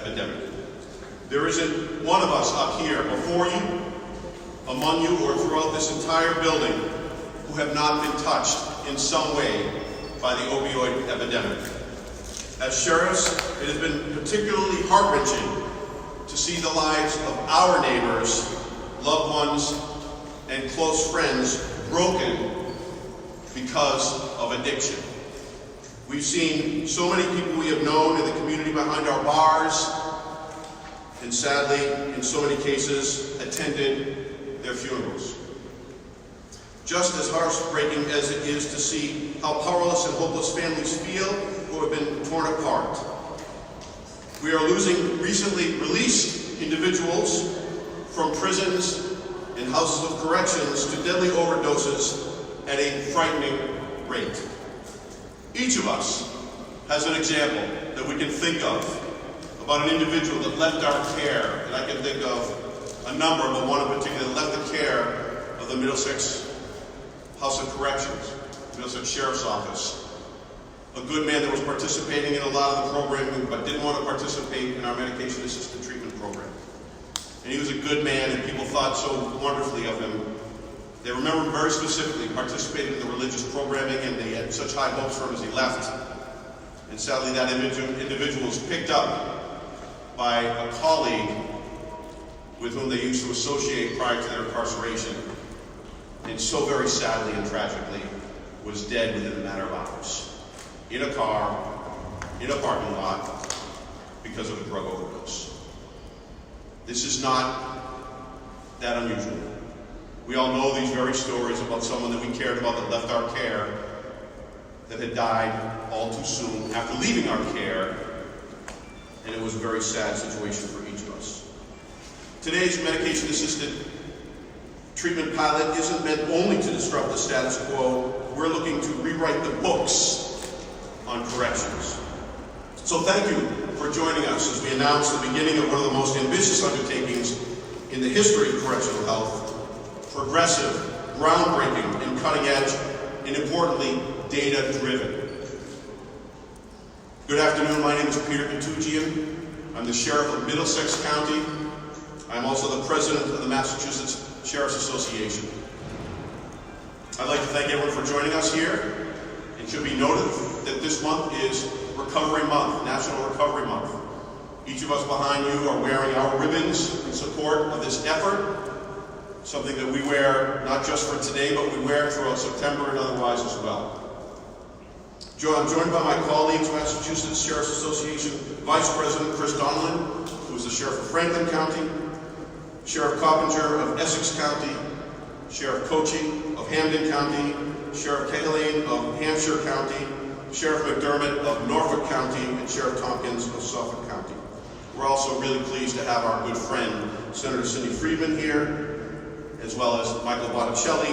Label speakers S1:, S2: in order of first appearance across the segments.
S1: epidemic. There isn't one of us up here before you, among you, or throughout this entire building who have not been touched in some way by the opioid epidemic. As sheriffs, it has been particularly heart-wrenching to see the lives of our neighbors, loved ones, and close friends broken because of addiction. We've seen so many people we have known in the community behind our bars, and sadly, in so many cases, attended their funerals. Just as heartbreaking as it is to see how powerless and hopeless families feel who have been torn apart. We are losing recently released individuals from prisons and houses of corrections to deadly overdoses at a frightening rate. Each of us has an example that we can think of about an individual that left our care, and I can think of a number, but one in particular that left the care of the Middlesex House of Corrections, Middlesex Sheriff's Office. A good man that was participating in a lot of the programming, but didn't want to participate in our medication-assisted treatment program. And he was a good man, and people thought so wonderfully of him. They remember him very specifically, participated in the religious programming, and they had such high hopes for him as he left. And sadly, that individual was picked up by a colleague with whom they used to associate prior to their incarceration, and so very sadly and tragically was dead within a matter of hours. In a car, in a parking lot, because of a drug overdose. This is not that unusual. We all know these very stories about someone that we cared about that left our care, that had died all too soon after leaving our care, and it was a very sad situation for each of us. Today's medication-assisted treatment pilot isn't meant only to disrupt the status quo. We're looking to rewrite the books on corrections. So thank you for joining us as we announce the beginning of one of the most ambitious undertakings in the history of correctional health. Progressive, groundbreaking, and cutting edge, and importantly, data-driven. Good afternoon, my name is Peter Katujian. I'm the Sheriff of Middlesex County. I'm also the President of the Massachusetts Sheriff's Association. I'd like to thank everyone for joining us here. It should be noted that this month is Recovery Month, National Recovery Month. Each of us behind you are wearing our ribbons in support of this effort, something that we wear not just for today, but we wear throughout September and otherwise as well. I'm joined by my colleagues, Massachusetts Sheriff's Association Vice President Chris Donlan, who is the Sheriff of Franklin County, Sheriff Coppinger of Essex County, Sheriff Cocchi of Hampden County, Sheriff Cahalan of Hampshire County, Sheriff McDermott of Norfolk County, and Sheriff Tompkins of Suffolk County. We're also really pleased to have our good friend, Senator Cindy Friedman here, as well as Michael Botticelli,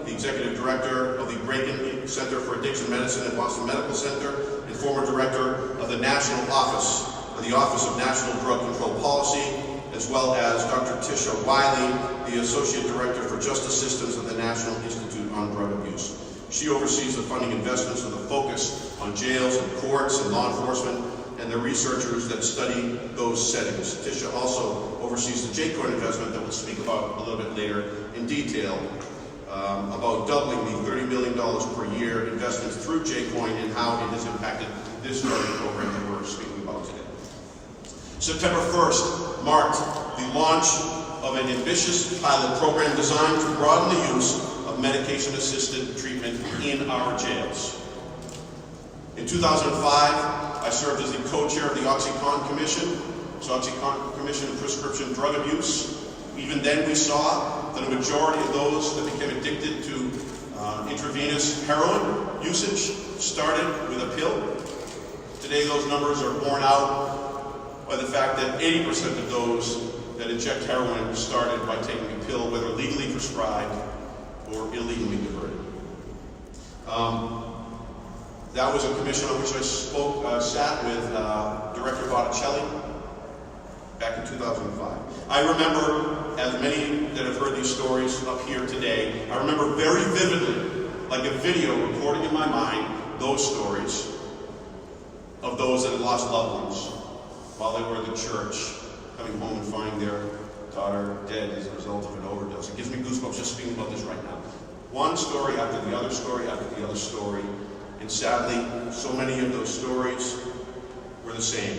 S1: the Executive Director of the Reagan Center for Addiction Medicine at Boston Medical Center, and former Director of the National Office, or the Office of National Drug Control Policy, as well as Dr. Tisha Wiley, the Associate Director for Justice Systems at the National Institute on Drug Abuse. She oversees the funding investments with a focus on jails and courts and law enforcement and the researchers that study those settings. Tisha also oversees the J-Coin investment that we'll speak about a little bit later in detail, about doubling the $30 million per year investments through J-Coin and how it has impacted this very program that we're speaking about today. September 1st marked the launch of an ambitious pilot program designed to broaden the use of medication-assisted treatment in our jails. In 2005, I served as the co-chair of the OxyContin Commission, OxyContin Commission on Prescription Drug Abuse. Even then we saw that a majority of those that became addicted to intravenous heroin usage started with a pill. Today those numbers are borne out by the fact that 80% of those that inject heroin started by taking a pill, whether legally prescribed or illegally diverted. That was a commission on which I sat with Director Botticelli back in 2005. I remember, as many that have heard these stories up here today, I remember very vividly, like a video recording in my mind, those stories of those that had lost loved ones while they were at the church, coming home and finding their daughter dead as a result of an overdose. It gives me goosebumps just speaking about this right now. One story after the other story after the other story, and sadly, so many of those stories were the same.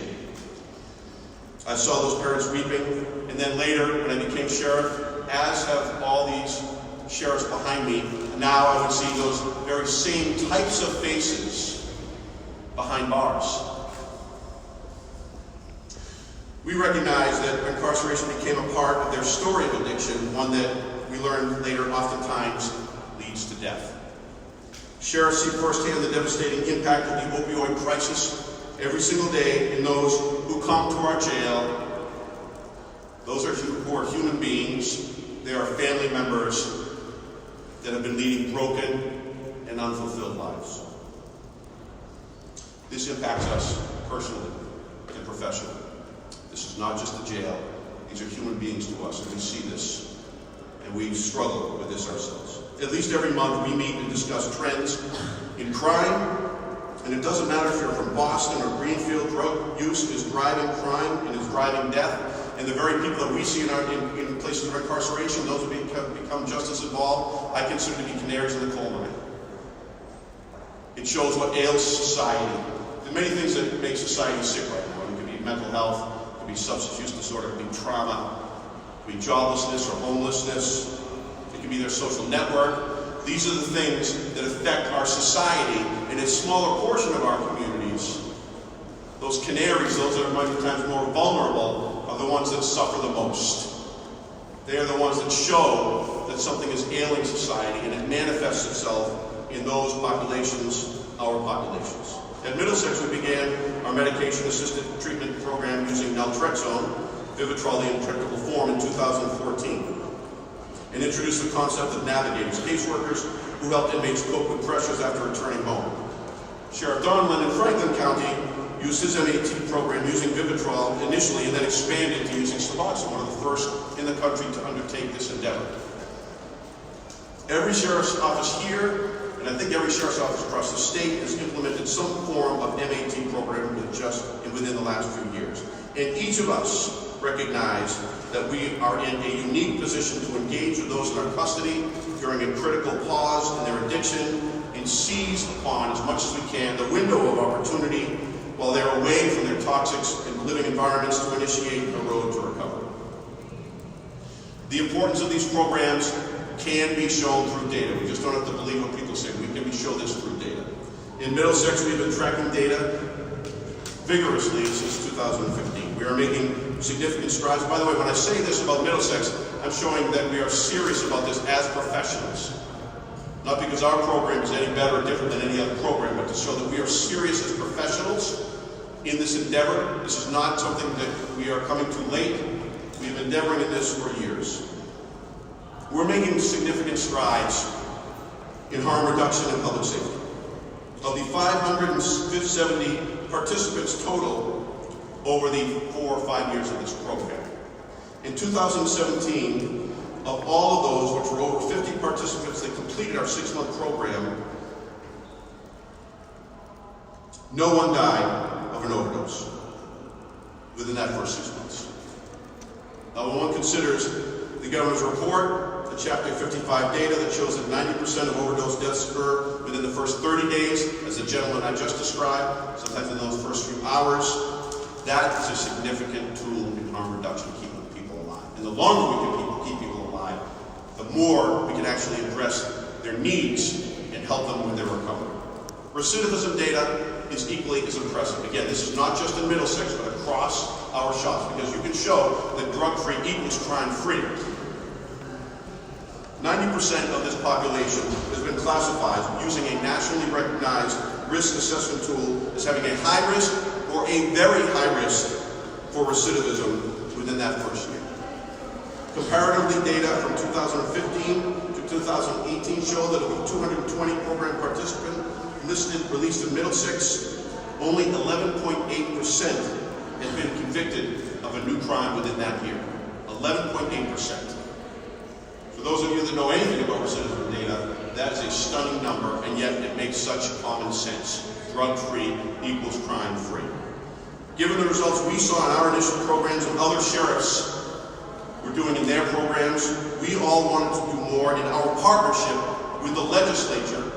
S1: I saw those parents weeping, and then later, when I became sheriff, as have all these sheriffs behind me, now I would see those very same types of faces behind bars. We recognize that incarceration became a part of their story of addiction, one that we learned later oftentimes leads to death. Sheriffs see firsthand the devastating impact of the opioid crisis every single day in those who come to our jail. Those who are human beings. They are family members that have been leading broken and unfulfilled lives. This impacts us personally and professionally. This is not just the jail. These are human beings to us, and we see this, and we struggle with this ourselves. At least every month we meet and discuss trends in crime, and it doesn't matter if you're from Boston or Greenfield. Drug use is driving crime and is driving death. And the very people that we see in places of incarceration, those who become just as involved, I consider to be canaries in the coal mine. It shows what ails society. There are many things that make society sick right now. It could be mental health, it could be substance use disorder, it could be trauma, it could be joblessness or homelessness, it could be their social network. These are the things that affect our society in a smaller portion of our communities. Those canaries, those that are many times more vulnerable, are the ones that suffer the most. They are the ones that show that something is ailing society, and it manifests itself in those populations, our populations. At Middlesex, we began our medication-assisted treatment program using naltrexone, Vivitrol, the injectable form, in 2014, and introduced the concept of navigators, caseworkers who helped inmates cope with pressures after returning home. Sheriff Donlan in Franklin County used his MAT program using Vivitrol initially, and then expanded to using Suboxone, one of the first in the country to undertake this endeavor. Every sheriff's office here, and I think every sheriff's office across the state, has implemented some form of MAT program within the last few years. And each of us recognize that we are in a unique position to engage with those in our custody during a critical pause in their addiction, and seize upon, as much as we can, the window of opportunity while they're away from their toxic and living environments to initiate a road to recovery. The importance of these programs can be shown through data. We just don't have to believe what people say. We can show this through data. In Middlesex, we've been tracking data vigorously since 2015. We are making significant strides. By the way, when I say this about Middlesex, I'm showing that we are serious about this as professionals. Not because our program is any better or different than any other program, but to show that we are serious as professionals in this endeavor. This is not something that we are coming too late. We've been endeavoring in this for years. We're making significant strides in harm reduction and public safety. Of the 570 participants total over the 4 or 5 years of this program, in 2017, of all of those, which were over 50 participants that completed our 6-month program, no one died of an overdose within that first 6 months. Now, when one considers the governor's report, the Chapter 55 data that shows that 90% of overdose deaths occur within the first 30 days, as the gentleman I just described, sometimes in those first few hours, that is a significant tool in harm reduction, keeping people alive. And the longer we can keep people alive, the more we can actually address their needs and help them with their recovery. Recidivism data is equally as impressive. Again, this is not just in Middlesex, but across our shops, because you can show that drug-free equals crime-free. 90% of this population has been classified using a nationally recognized risk assessment tool as having a high risk or a very high risk for recidivism within that first year. Comparatively, data from 2015 to 2018 show that of the 220 program participants released in Middlesex, only 11.8% had been convicted of a new crime within that year. 11.8%. For those of you that know anything about recidivism data, that is a stunning number, and yet it makes such common sense. Drug-free equals crime-free. Given the results we saw in our initial programs and other sheriffs were doing in their programs, we all wanted to do more, and our partnership with the legislature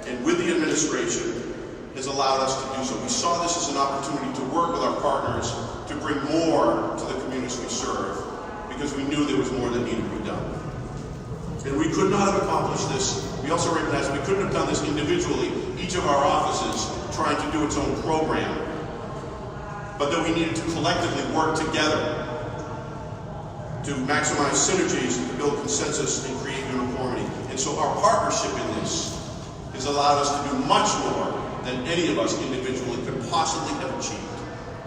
S1: and with the administration has allowed us to do so. We saw this as an opportunity to work with our partners to bring more to the communities we serve, because we knew there was more that needed to be done. And we could not have accomplished this. We also recognized we couldn't have done this individually, each of our offices trying to do its own program, but that we needed to collectively work together to maximize synergies, to build consensus, and create uniformity. And so our partnership in this has allowed us to do much more than any of us individually could possibly have achieved.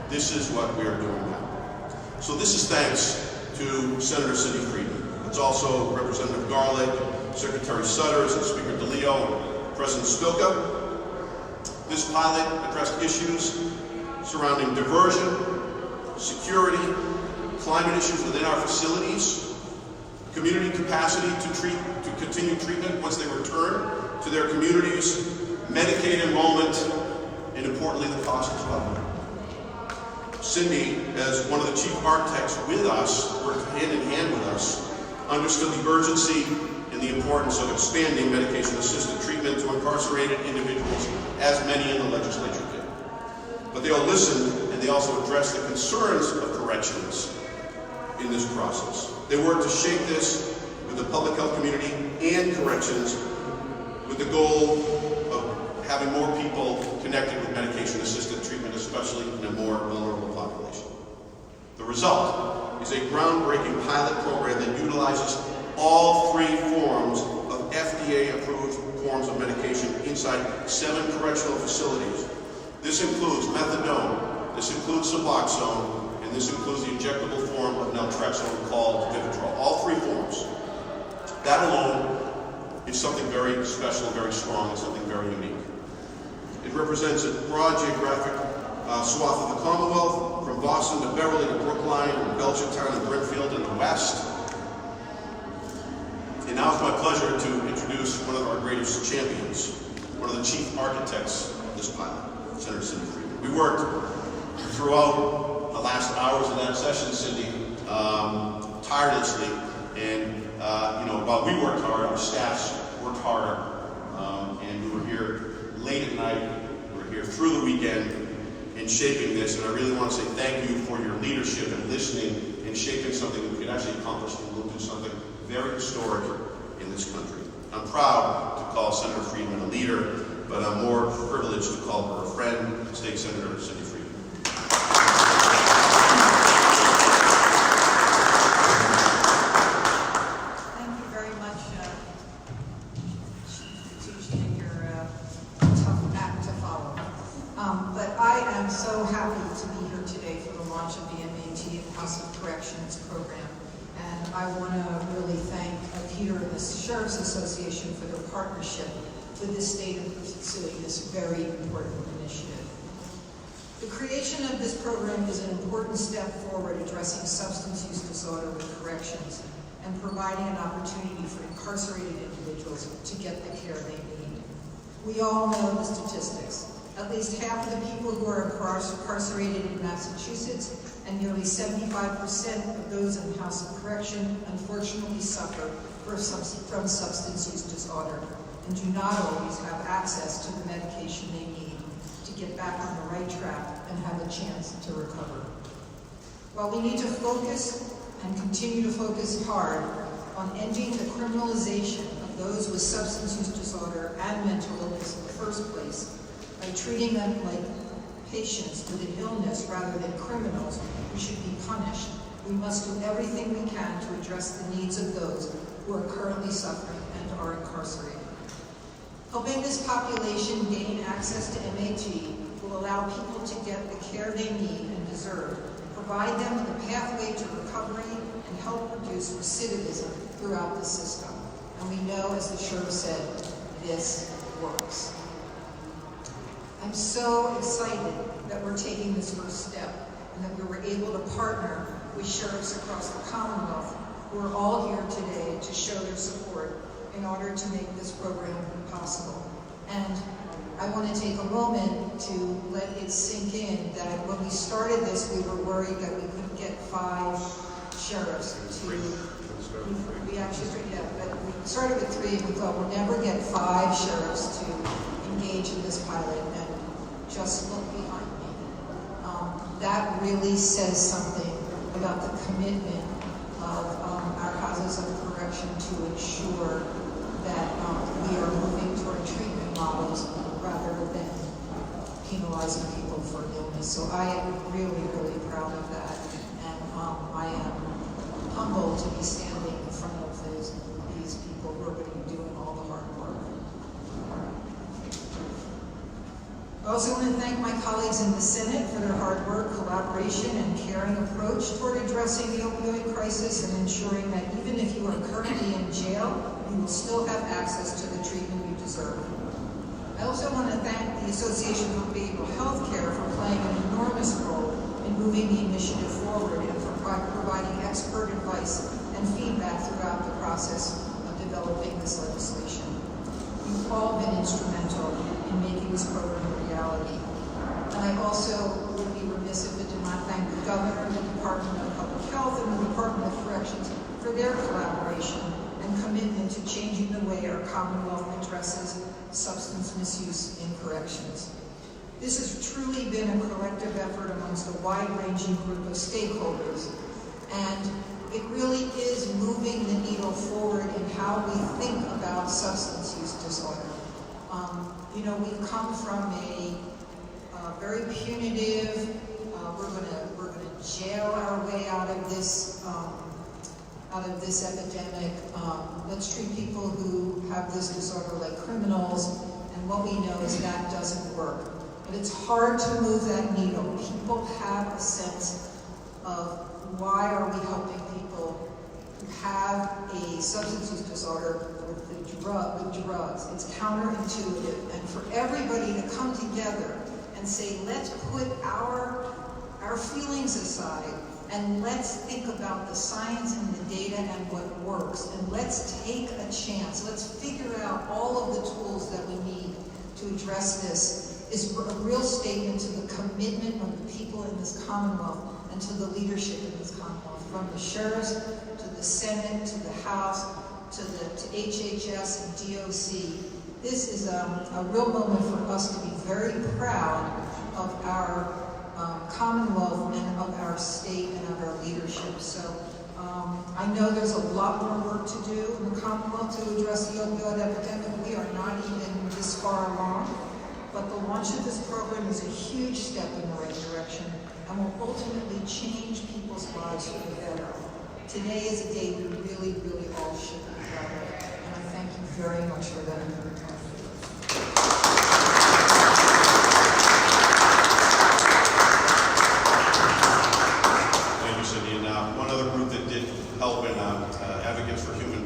S1: This is what we are doing now. So this is thanks to Senator Cindy Friedman. It's also Representative Garlick, Secretary Sutters, and Speaker DeLeo, and President Spilka. This pilot addressed issues surrounding diversion, security, climate issues within our facilities, community capacity to continue treatment once they return to their communities, Medicaid enrollment, and importantly, the cost as well. Cindy, as one of the chief architects with us, worked hand in hand with us, understood the urgency and the importance of expanding medication-assisted treatment to incarcerated individuals, as many in the legislature did. But they all listened, and they also addressed the concerns of corrections in this process. They worked to shape this with the public health community and corrections with the goal of having more people connected with medication-assisted treatment, especially in a more vulnerable population. The result is a groundbreaking pilot program that utilizes all three forms of FDA-approved forms of medication inside 7 correctional facilities. This includes methadone, this includes Suboxone, and this includes the injectable form of naltrexone called Vivitrol. All 3 forms. That alone is something very special, very strong, and something very unique. It represents a broad geographic swath of the Commonwealth, from Boston to Beverly to Brookline, and Belchertown and Brimfield in the west. And now it's my pleasure to introduce one of our greatest champions, one of the chief architects of this pilot, Senator Cindy Friedman. We worked throughout the last hours of that session, Cindy, tirelessly, and while we worked hard, our staffs worked harder, and we were here late at night, we were here through the weekend in shaping this, and I really want to say thank you for your leadership and listening and shaping something that we could actually accomplish, and we'll do something very historic in this country. I'm proud to call Senator Friedman a leader, but I'm more privileged to call her a friend, State Senator Cindy Friedman.
S2: So happy to be here today for the launch of the MAT House of Corrections program, and I want to really thank Peter and the Sheriff's Association for their partnership with the state of pursuing this very important initiative. The creation of this program is an important step forward addressing substance use disorder with corrections and providing an opportunity for incarcerated individuals to get the care they need. We all know the statistics. At least half of the people who are incarcerated in Massachusetts and nearly 75% of those in the House of Correction unfortunately suffer from substance use disorder and do not always have access to the medication they need to get back on the right track and have a chance to recover. While we need to focus and continue to focus hard on ending the criminalization of those with substance use disorder and mental illness in the first place, by treating them like patients with an illness rather than criminals who should be punished, we must do everything we can to address the needs of those who are currently suffering and are incarcerated. Helping this population gain access to MAT will allow people to get the care they need and deserve, provide them with a pathway to recovery, and help reduce recidivism throughout the system. And we know, as the sheriff said, this works. I'm so excited that we're taking this first step and that we were able to partner with sheriffs across the Commonwealth who are all here today to show their support in order to make this program possible. And I want to take a moment to let it sink in that when we started this, we were worried that we couldn't get 5 sheriffs to, we actually, yeah, but we started with 3 and we thought we'll never get 5 sheriffs to engage in this pilot, and just look behind me. That really says something about the commitment of our houses of correction to ensure that we are moving toward treatment models rather than penalizing people for illness. So I am really, really proud of that, and I am humbled to be standing in front of these people who are going to be doing all the hard work. I also want to thank my colleagues in the Senate for their hard work, collaboration, and caring approach toward addressing the opioid crisis and ensuring that even if you are currently in jail, you will still have access to the treatment you deserve. I also want to thank the Association for Behavioral Health Care for playing an enormous role in moving the initiative forward and for providing expert advice and feedback throughout the process of developing this legislation. You've all been instrumental in making this program a reality. And I also would be remiss if I did not thank the Governor, the Department of Public Health, and the Department of Corrections for their collaboration and commitment to changing the way our Commonwealth addresses substance misuse in corrections. This has truly been a collective effort amongst a wide-ranging group of stakeholders, and it really is moving the needle forward in how we think about substance use disorder. You know, we've come from a very punitive, we're gonna jail our way out of this epidemic. Let's treat people who have this disorder like criminals, and what we know is that doesn't work. But it's hard to move that needle. People have a sense of why are we helping people who have a substance use disorder with drugs. It's counterintuitive, and for everybody to come together and say, let's put our feelings aside and let's think about the science and the data and what works, and let's take a chance. Let's figure out all of the tools that we need to address this is a real statement to the commitment of the people in this Commonwealth and to the leadership in this Commonwealth, from the sheriffs to the Senate to the House to HHS and DOC. This is a real moment for us to be very proud of our Commonwealth and of our state and of our leadership. So I know there's a lot more work to do in the Commonwealth to address the opioid epidemic. We are not even this far along, but the launch of this program is a huge step in the right direction and will ultimately change people's lives for the better. Today is a day we really, really all should be proud of, and I thank you very much for that.
S1: Thank you, Cindy. And one other group that did help in Advocates for Human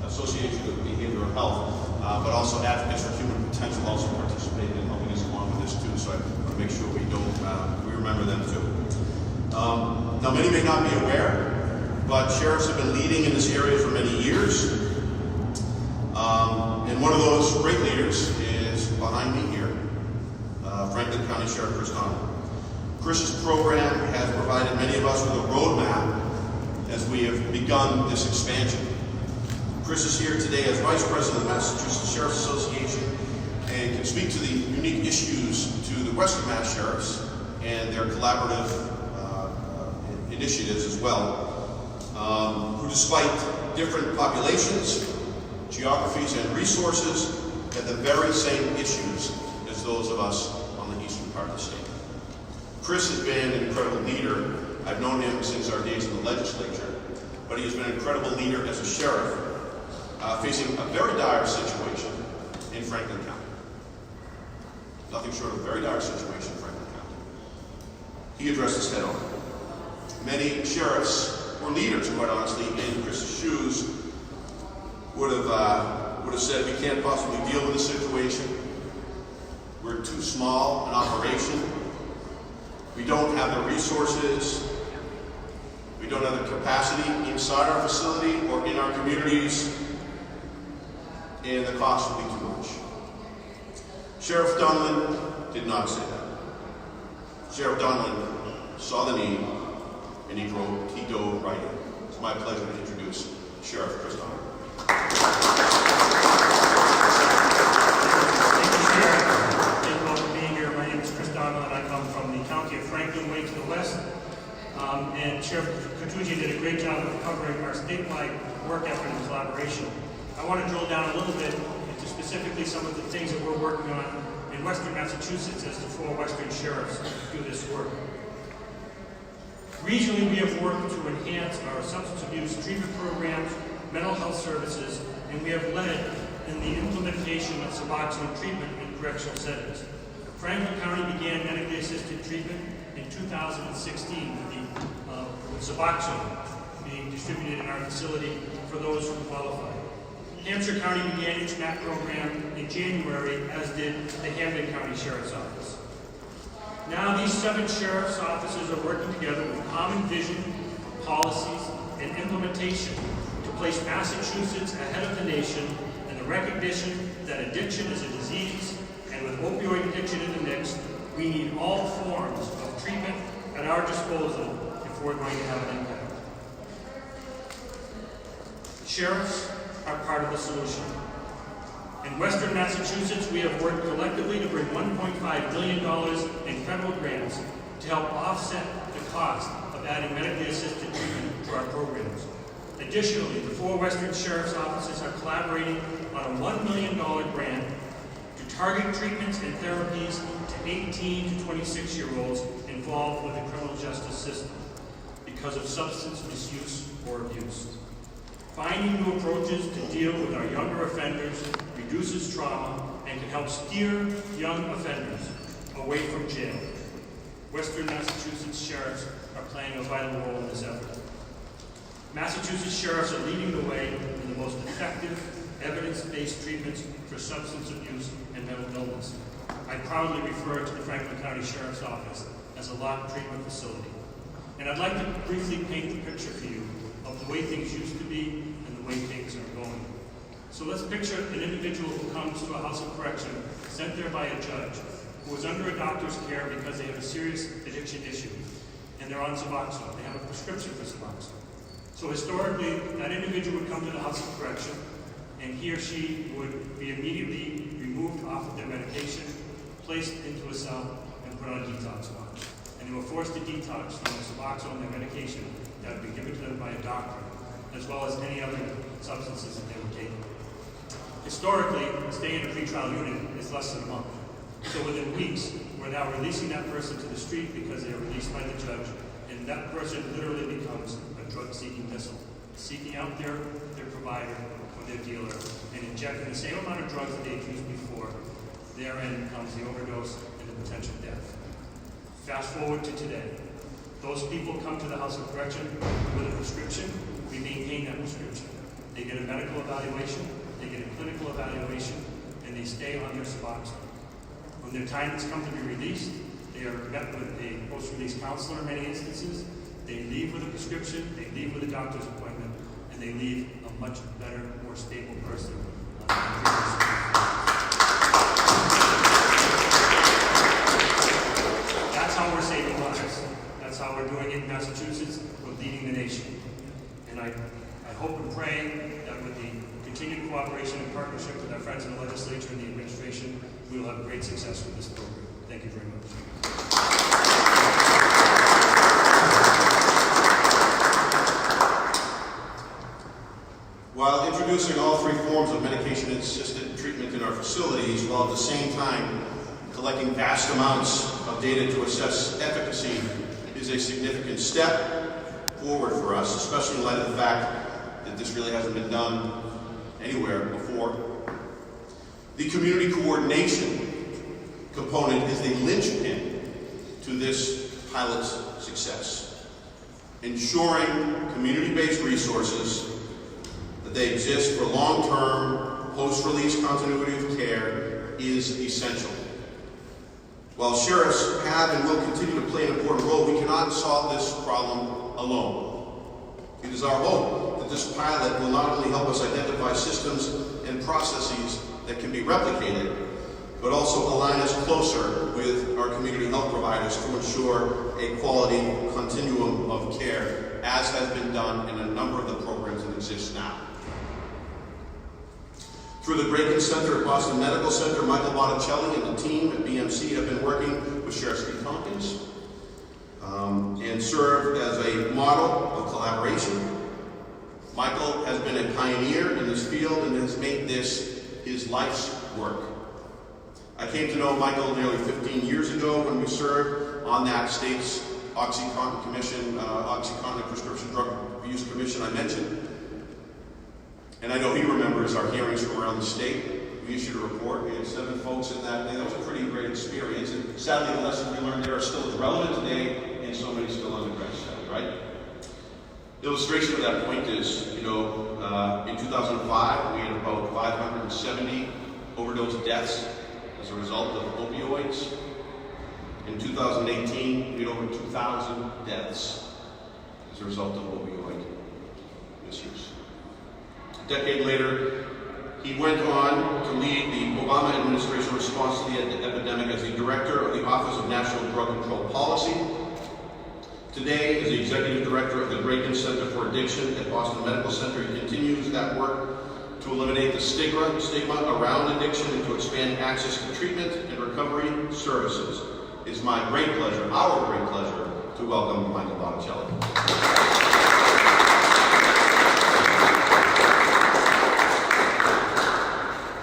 S1: Association of Behavioral Health, but also Advocates for Human Potential also participated in helping us along with this too. So I want to make sure we remember them too. Now, many may not be aware, but sheriffs have been leading in this area for many years. And one of those great leaders is behind me here, Franklin County Sheriff-Department. Chris's program has provided many of us with a roadmap as we have begun this expansion. Chris is here today as Vice President of the Massachusetts Sheriff's Association and can speak to the unique issues to the Western Mass Sheriffs and their collaborative initiatives as well, who despite different populations, geographies, and resources have the very same issues as those of us on the eastern part of the state. Chris has been an incredible leader. I've known him since our days in the legislature, but he has been an incredible leader as a sheriff, facing a very dire situation in Franklin County. Nothing short of a very dire situation in Franklin County. He addressed this head on. Many sheriffs or leaders, quite honestly, in Chris's shoes would have said, we can't possibly deal with this situation. We're too small an operation. We don't have the resources. We don't have the capacity inside our facility or in our communities, and the cost would be too much. Sheriff Donlin did not say that. Sheriff Donlin saw the need, and he dove right in. It's my pleasure to introduce Sheriff Chris Donlin.
S3: Thank you all for being here. My name is Chris Donlin, and I come from the county of Franklin, way to the west. And Sheriff Cocchi did a great job of covering our statewide work effort and collaboration. I want to drill down a little bit into specifically some of the things that we're working on in Western Massachusetts as the 4 Western sheriffs do this work. Regionally, we have worked to enhance our substance abuse treatment programs, mental health services, and we have led in the implementation of Suboxone treatment in correctional settings. Franklin County began medically assisted treatment in 2016 with Suboxone being distributed in our facility for those who qualify. Hampshire County began its MAP program in January, as did the Hampden-County-Sheriffs Office. Now these 7 sheriff's offices are working together with common vision, policies, and implementation to place Massachusetts ahead of the nation in the recognition that addiction is a disease, and with opioid addiction in the mix, we need all forms of treatment at our disposal if we're going to have an impact. Sheriffs are part of the solution. In Western Massachusetts, we have worked collectively to bring $1.5 million in federal grants to help offset the cost of adding medically assisted treatment to our programs. Additionally, the 4 Western Sheriff's offices are collaborating on a $1 million grant to target treatments and therapies to 18 to 26-year-olds involved with the criminal justice system because of substance misuse or abuse. Finding new approaches to deal with our younger offenders reduces trauma and can help steer young offenders away from jail. Western Massachusetts sheriffs are playing a vital role in this effort. Massachusetts sheriffs are leading the way in the most effective, evidence-based treatments for substance abuse and mental illness. I proudly refer to the Franklin County Sheriff's Office as a locked treatment facility. And I'd like to briefly paint the picture for you of the way things used to be and the way things are going. So let's picture an individual who comes to a house of correction sent there by a judge who is under a doctor's care because they have a serious addiction issue and they're on Suboxone. They have a prescription for Suboxone. So historically, that individual would come to the house of correction and he or she would be immediately removed off of their medication, placed into a cell, and put on a detox watch. And they were forced to detox from the Suboxone, their medication, that had been given to them by a doctor, as well as any other substances that they were taking. Historically, staying in a pretrial unit is less than a month. So within weeks, we're now releasing that person to the street because they are released by the judge, and that person literally becomes a drug-seeking missile, seeking out their provider or their dealer and injecting the same amount of drugs that they've used before. Therein comes the overdose and the potential death. Fast forward to today. Those people come to the House of Correction with a prescription. We maintain that prescription. They get a medical evaluation, they get a clinical evaluation, and they stay on their Suboxone. When their time has come to be released, they are met with a post-release counselor in many instances. They leave with a prescription, they leave with a doctor's appointment, and they leave a much better, more stable person. That's how we're saving lives. That's how we're doing it in Massachusetts. We're leading the nation. And I hope and pray that with the continued cooperation and partnership with our friends in the legislature and the administration, we will have great success with this program. Thank you very much.
S1: While introducing all 3 forms of medication-assisted treatment in our facilities, while at the same time collecting vast amounts of data to assess efficacy, is a significant step forward for us, especially in light of the fact that this really hasn't been done anywhere before. The community coordination component is the linchpin to this pilot's success. Ensuring community-based resources that they exist for long-term, post-release continuity of care is essential. While sheriffs have and will continue to play an important role, we cannot solve this problem alone. It is our hope that this pilot will not only help us identify systems and processes that can be replicated, but also align us closer with our community health providers to ensure a quality continuum of care, as has been done in a number of the programs that exist now. Through the Break-In Center at Boston Medical Center, Michael Botticelli and the team at BMC have been working with Sheriff Steve Tompkins and served as a model of collaboration. Michael has been a pioneer in this field and has made this his life's work. I came to know Michael nearly 15 years ago when we served on that state's OxyContin Commission, OxyContin Prescription Drug Abuse Commission I mentioned. And I know he remembers our hearings from around the state. We issued a report. We had 7 folks in that. That was a pretty great experience. And sadly, the lessons we learned there are still as relevant today, and so many still underground studies, right? Illustration of that point is, in 2005, we had about 570 overdose deaths as a result of opioids. In 2018, we had over 2,000 deaths as a result of opioid misuse. A decade later, he went on to lead the Obama administration response to the epidemic as the director of the Office of National Drug Control Policy. Today, as the executive director of the Break-In Center for Addiction at Boston Medical Center, he continues that work to eliminate the stigma around addiction and to expand access to treatment and recovery services. It's my great pleasure, our great pleasure, to welcome Michael Botticelli.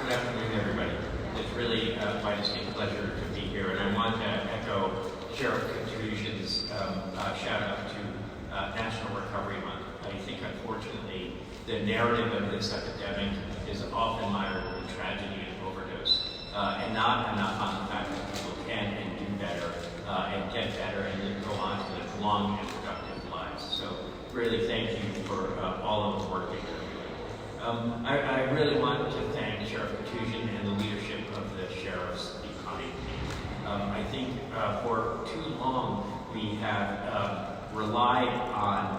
S4: Good afternoon, everybody. It's really my distinct pleasure to be here, and I want to echo Sheriff Contusion's shout out to National Recovery Month. I think, unfortunately, the narrative of this epidemic is often mired in tragedy and overdose, and not enough on the fact that people can and do better and get better and then go on to live long and productive lives. So really thank you for all of the work that you're doing. I really want to thank Sheriff Contusion and the leadership of the sheriffs behind me. I think for too long we have relied on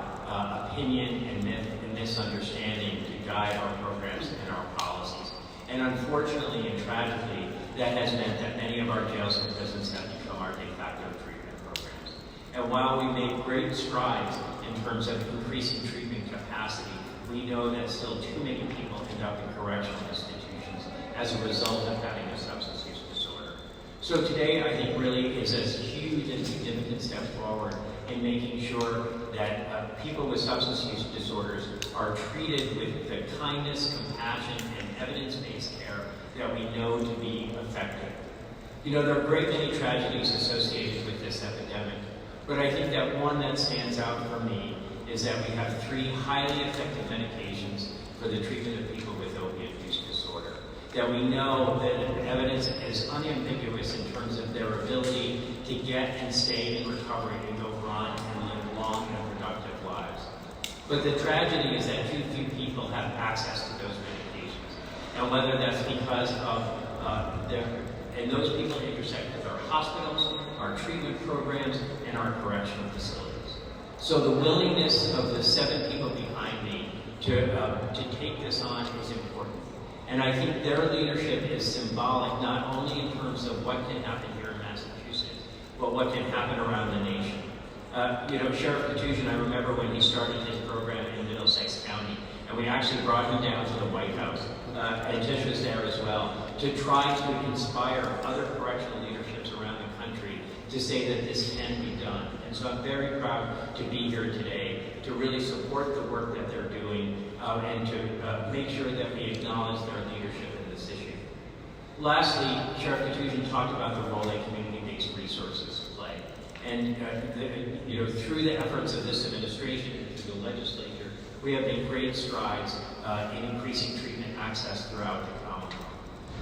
S4: opinion and myth and misunderstanding to guide our programs and our policies. And unfortunately and tragically, that has meant that many of our jails and prisons have become our de facto treatment programs. And while we made great strides in terms of increasing treatment capacity, we know that still too many people end up in correctional institutions as a result of having a substance use disorder. So today, I think, really is a huge and significant step forward in making sure that people with substance use disorders are treated with the kindness, compassion, and evidence-based care that we know to be effective. There are a great many tragedies associated with this epidemic, but I think that one that stands out for me is that we have 3 highly effective medications for the treatment of people with opiate use disorder. That we know that evidence is unambiguous in terms of their ability to get and stay in recovery and go on and live long and productive lives. But the tragedy is that too few people have access to those medications. And whether that's because of and those people intersect with our hospitals, our treatment programs, and our correctional facilities. So the willingness of the 7 people behind me to take this on is important. And I think their leadership is symbolic not only in terms of what can happen here in Massachusetts, but what can happen around the nation. Sheriff Contusion, I remember when he started his program in Middlesex County, and we actually brought him down to the White House, and Tish was there as well, to try to inspire other correctional leaderships around the country to say that this can be done. And so I'm very proud to be here today to really support the work that they're doing and to make sure that we acknowledge their leadership in this issue. Lastly, Sheriff Contusion talked about the role that community-based resources play. And through the efforts of this administration and through the legislature, we have made great strides in increasing treatment access throughout the Commonwealth.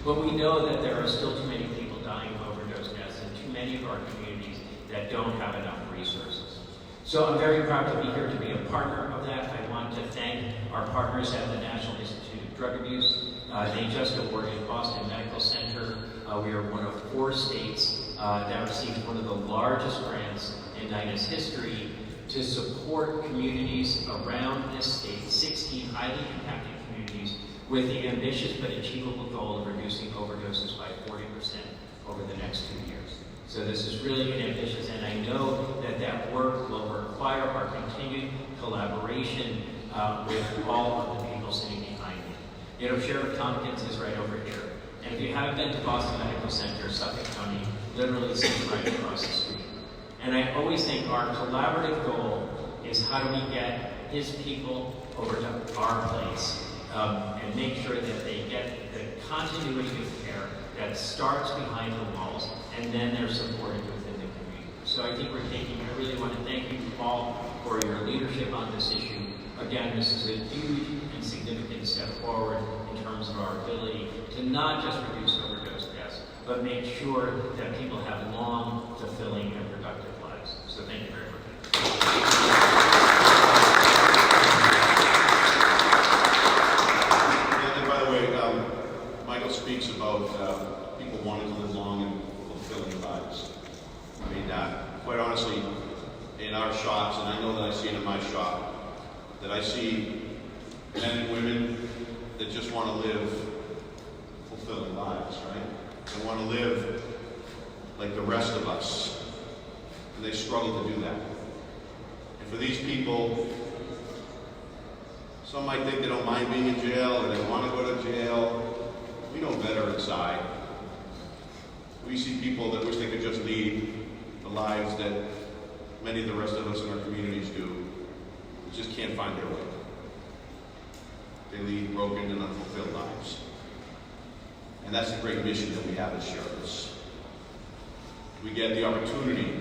S4: But we know that there are still too many people dying of overdose deaths in too many of our communities that don't have enough resources. So I'm very proud to be here to be a partner of that. I want to thank our partners at the National Institute of Drug Abuse. They just awarded Boston Medical Center. We are one of 4 states that received one of the largest grants in NIDA's history to support communities around this state, 16 highly impacted communities, with the ambitious but achievable goal of reducing overdoses by 40% over the next 2 years. So this is really ambitious, and I know that that work will require our continued collaboration with all of the people sitting behind me. You know, Sheriff Tompkins is right over here. And if you haven't been to Boston Medical Center, Suffolk County literally sits right across the street. And I always think our collaborative goal is how do we get his people over to our place and make sure that they get the continuity of care that starts behind the walls and then they're supported within the community. So I think I really want to thank you all for your leadership on this issue. Again, this is a huge and significant step forward in terms of our ability to not just reduce overdose deaths, but make sure that people have long, fulfilling, and productive lives. So thank you very much.
S1: And by the way, Michael speaks about people wanting to live long and fulfilling lives. I mean, quite honestly, in our shops, and I know that I see it in my shop, that I see men and women that just want to live fulfilling lives, right? They want to live like the rest of us, and they struggle to do that. And for these people, some might think they don't mind being in jail, or they want to go to jail. We know better inside. We see people that wish they could just lead the lives that many of the rest of us in our communities do. Just can't find their way. They lead broken and unfulfilled lives. And that's the great mission that we have as sheriffs. We get the opportunity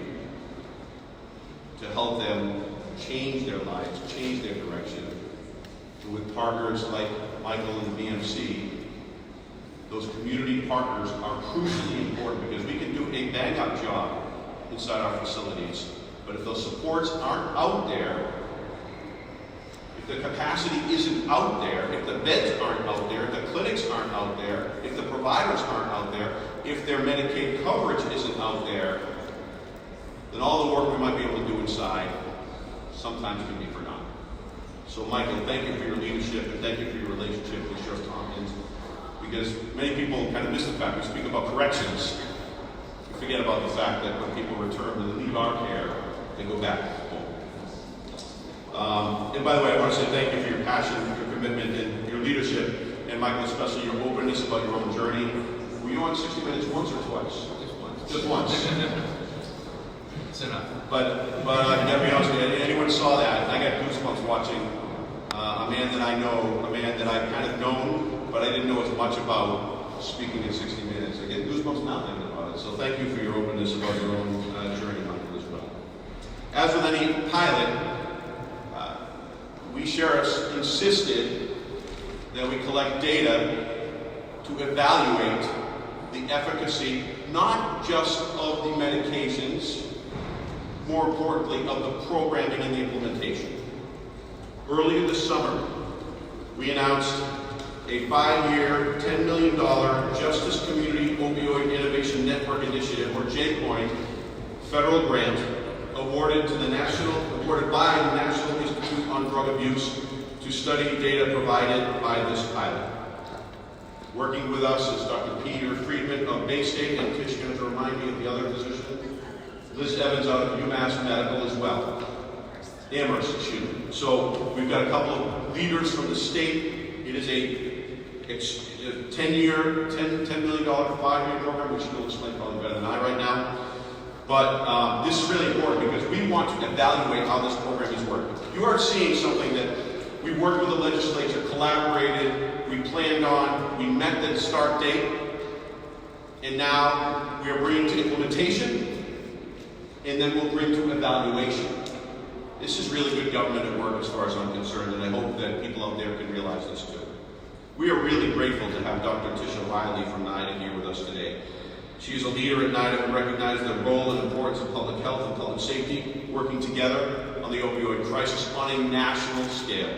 S1: to help them change their lives, change their direction. And with partners like Michael and the BMC, those community partners are crucially important because we can do a bang-up job inside our facilities. But if those supports aren't out there, the capacity isn't out there, if the beds aren't out there, if the clinics aren't out there, if the providers aren't out there, if their Medicaid coverage isn't out there, then all the work we might be able to do inside sometimes can be forgotten. So Michael, thank you for your leadership and thank you for your relationship with Sheriff Tompkins, because many people kind of miss the fact we speak about corrections. We forget about the fact that when people return and leave our care, they go back home. And by the way, I want to say thank you for your passion, your commitment, and your leadership, and Michael, especially your openness about your own journey. Were you on 60 Minutes once or twice?
S5: Just once.
S1: Just once.
S5: It's enough.
S1: But I gotta be honest with you, anyone saw that, I got goosebumps watching a man that I know, a man that I've kind of known, but I didn't know as much about speaking in 60 Minutes. I get goosebumps now thinking about it. So thank you for your openness about your own journey, Michael, as well. As with any pilot, we sheriffs insisted that we collect data to evaluate the efficacy, not just of the medications, more importantly, of the programming and the implementation. Earlier this summer, we announced a 5-year, $10 million Justice Community Opioid Innovation Network Initiative, or JPOINT, federal grant awarded by the National Institute on Drug Abuse to study data provided by this pilot. Working with us is Dr. Peter Friedman of Bay State, and Tish going to remind me of the other physician, Liz Evans out of UMass Medical as well. Amherst, excuse me. So we've got a couple of leaders from the state. It is a 10 million $5-year program, which you'll explain probably better than I right now. But this is really important because we want to evaluate how this program is working. You are seeing something that we worked with the legislature, collaborated, we planned on, we met the start date, and now we are bringing to implementation, and then we'll bring to evaluation. This is really good government at work as far as I'm concerned, and I hope that people out there can realize this too. We are really grateful to have Dr. Tisha Riley from NIDA here with us today. She is a leader at NIDA who recognizes the role and importance of public health and public safety, working together on the opioid crisis on a national scale.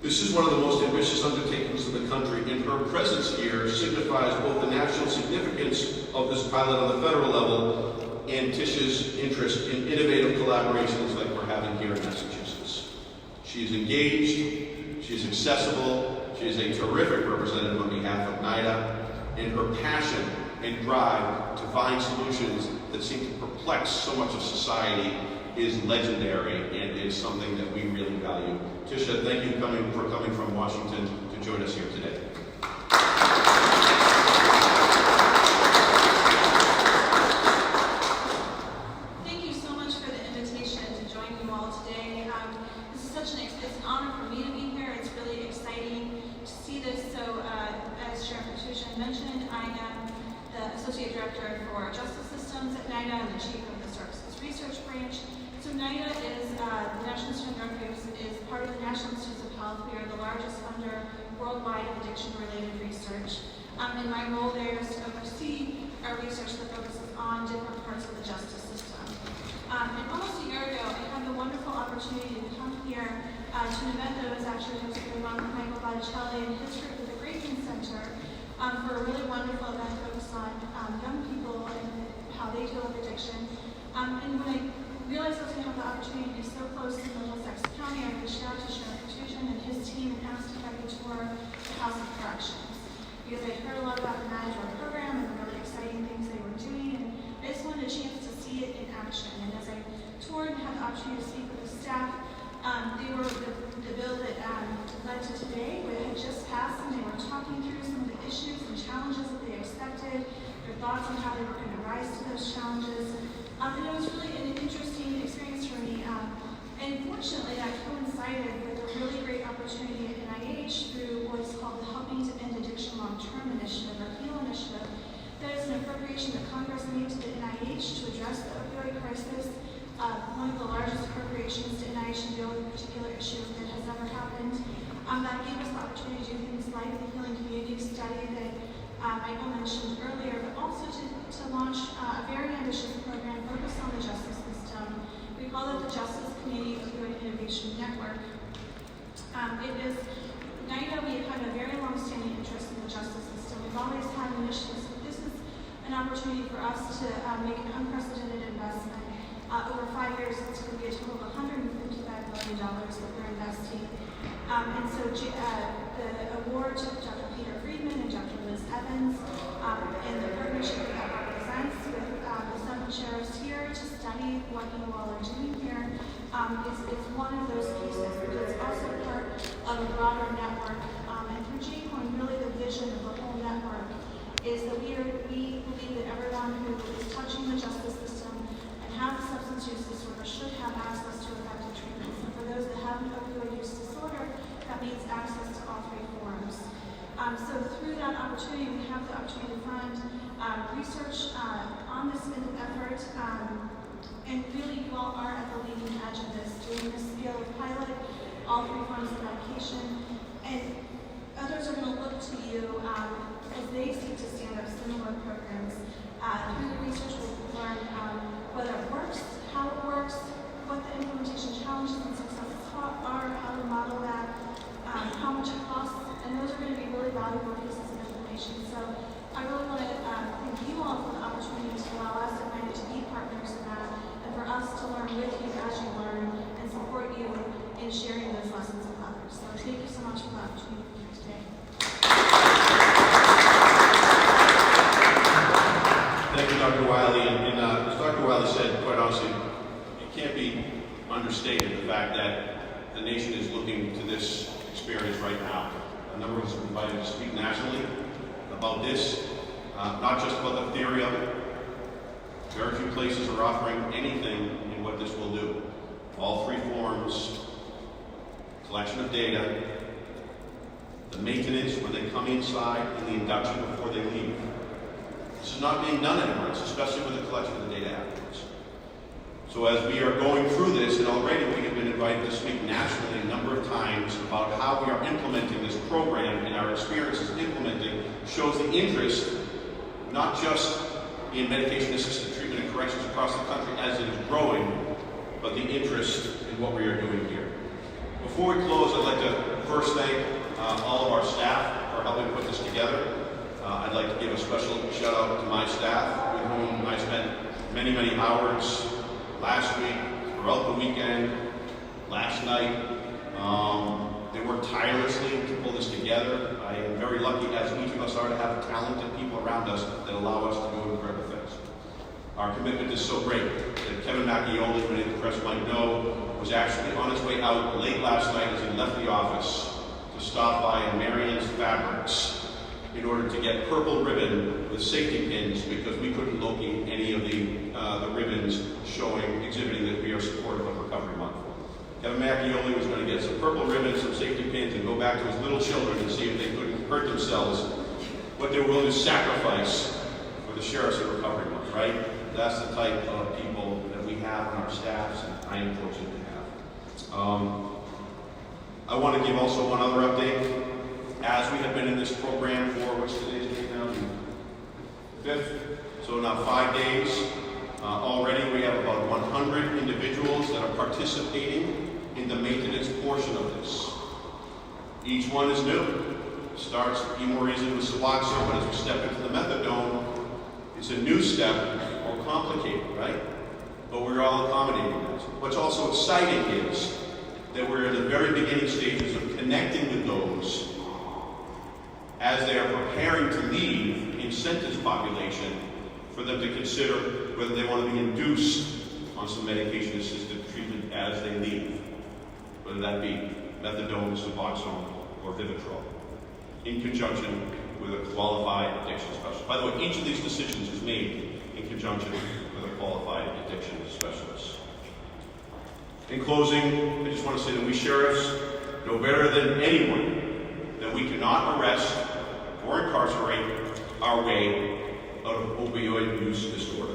S1: This is one of the most ambitious undertakings in the country, and her presence here signifies both the national significance of this pilot on the federal level and Tisha's interest in innovative collaborations like we're having here in Massachusetts. She is engaged, she is accessible, she is a terrific representative on behalf of NIDA, and her passion and drive to find solutions that seem to perplex so much of society is legendary and is something that we really value. Tisha, thank you for coming from Washington to join us here today.
S6: Thank you so much for the invitation to join you all today. This is it's an honor for me to be here. It's really exciting to see this. So, as Sheriff Patricia mentioned, I am the Associate Director for Justice Systems at NIDA and the Chief of the Services Research Branch. So NIDA is, the National Institute of Drug Abuse is part of the National Institutes of Health. We are the largest funder worldwide of addiction-related research. And my role there is to oversee our research that focuses on different parts of the justice system. And almost a year ago, I had the wonderful opportunity to come here to an event that was actually hosted by Michael Botticelli and his group at the Graveman Center for a really wonderful event focused on young people and how they deal with addiction. And when I realized I was going to have the opportunity to be so close to Middlesex County, I reached out to Sheriff Patricia and his team and asked if I could tour the House of Corrections. Because I heard a lot about the NIDA program and the really exciting things they were doing, and I just wanted a chance to see it in action. And as I toured and had the opportunity to speak with the staff, the bill that led to today had just passed, and they were talking through some of the issues and challenges that they expected, their thoughts on how they were going to rise to those challenges. And it was really an interesting experience for me. And fortunately, that coincided with a really great opportunity at NIH through what's called the Helping to End Addiction Long-Term Initiative, or HEAL initiative. That is an appropriation that Congress made to the NIH to address the opioid crisis. One of the largest appropriations to NIH to deal with a particular issue that has ever happened. That gave us the opportunity to do things like the Healing Community study that Michael mentioned earlier, but also to launch a very ambitious program focused on the justice system. We call it the Justice Community Opioid Innovation Network. It is NIDA. We have had a very long-standing interest in the justice system. We've always had initiatives. This is an opportunity for us to make an unprecedented investment. Over 5 years, it's going to be a total of $155 million that we're investing. And so the award to Dr. Peter Friedman and Dr. Liz Evans and the partnership that represents with the 7 sheriffs here to study what you all are doing here is one of those pieces, but it's also part of a broader network. And through J-Coin, really the vision of the whole network is that we believe that everyone who is touching the justice system and have a substance use disorder should have access to effective treatments. And for those that have an opioid use disorder, that means access to all 3 forms. So through that opportunity, we have the opportunity to fund research on this effort. And really, you all are at the leading edge of this, doing this scale of pilot, all 3 forms of medication. And others are going to look to you as they seek to stand up similar programs. Through the research, we'll learn whether it works, how it works, what the implementation challenges and successes are, how to model that, how much it costs, and those are going to be really valuable pieces of information. So I really want to thank you all for the opportunity to allow us at NIDA to be partners in that, and for us to learn with you as you learn and support you in sharing those lessons with others. So thank you so much for the opportunity to be here today.
S1: Thank you, Dr. Wiley. And as Dr. Wiley said, quite honestly, it can't be understated the fact that the nation is looking to this experience right now. A number of us have been invited to speak nationally about this, not just about the theory of it. Very few places are offering anything in what this will do. All 3 forms, collection of data, the maintenance when they come inside, and the induction before they leave. This is not being done anywhere else, especially with the collection of the data afterwards. So as we are going through this, and already we have been invited to speak nationally a number of times about how we are implementing this program, and our experiences implementing shows the interest, not just in medication-assisted treatment and corrections across the country as it is growing, but the interest in what we are doing here. Before we close, I'd like to first thank all of our staff for helping put this together. I'd like to give a special shout out to my staff, with whom I spent many, many hours last week, throughout the weekend, last night. They work tirelessly to pull this together. I am very lucky, as each of us are, to have talented people around us that allow us to do incredible things. Our commitment is so great that Kevin Macchioli, many of the press might know, was actually on his way out late last night as he left the office to stop by Marian's Fabrics in order to get purple ribbon with safety pins, because we couldn't locate any of the ribbons exhibiting that we are supportive of Recovery Month. Kevin Macchioli was going to get some purple ribbons, some safety pins, and go back to his little children and see if they couldn't hurt themselves, what they were willing to sacrifice for the Sheriffs of Recovery Month, right? That's the type of people that we have on our staffs, and I am fortunate to have. I want to give also one other update. As we have been in this program for, what's today's date now? The 5th? So now 5 days. Already we have about 100 individuals that are participating in the maintenance portion of this. Each one is new. Starts to be more easy with Suboxone, but as we step into the methadone, it's a new step, more complicated, right? But we're all accommodating this. What's also exciting is that we're in the very beginning stages of connecting with those as they are preparing to leave in sentence population, for them to consider whether they want to be induced on some medication-assisted treatment as they leave, whether that be methadone, Suboxone, or Vivitrol, in conjunction with a qualified addiction specialist. By the way, each of these decisions is made in conjunction with a qualified addiction specialist. In closing, I just want to say that we sheriffs know better than anyone that we cannot arrest or incarcerate our way out of opioid use disorder.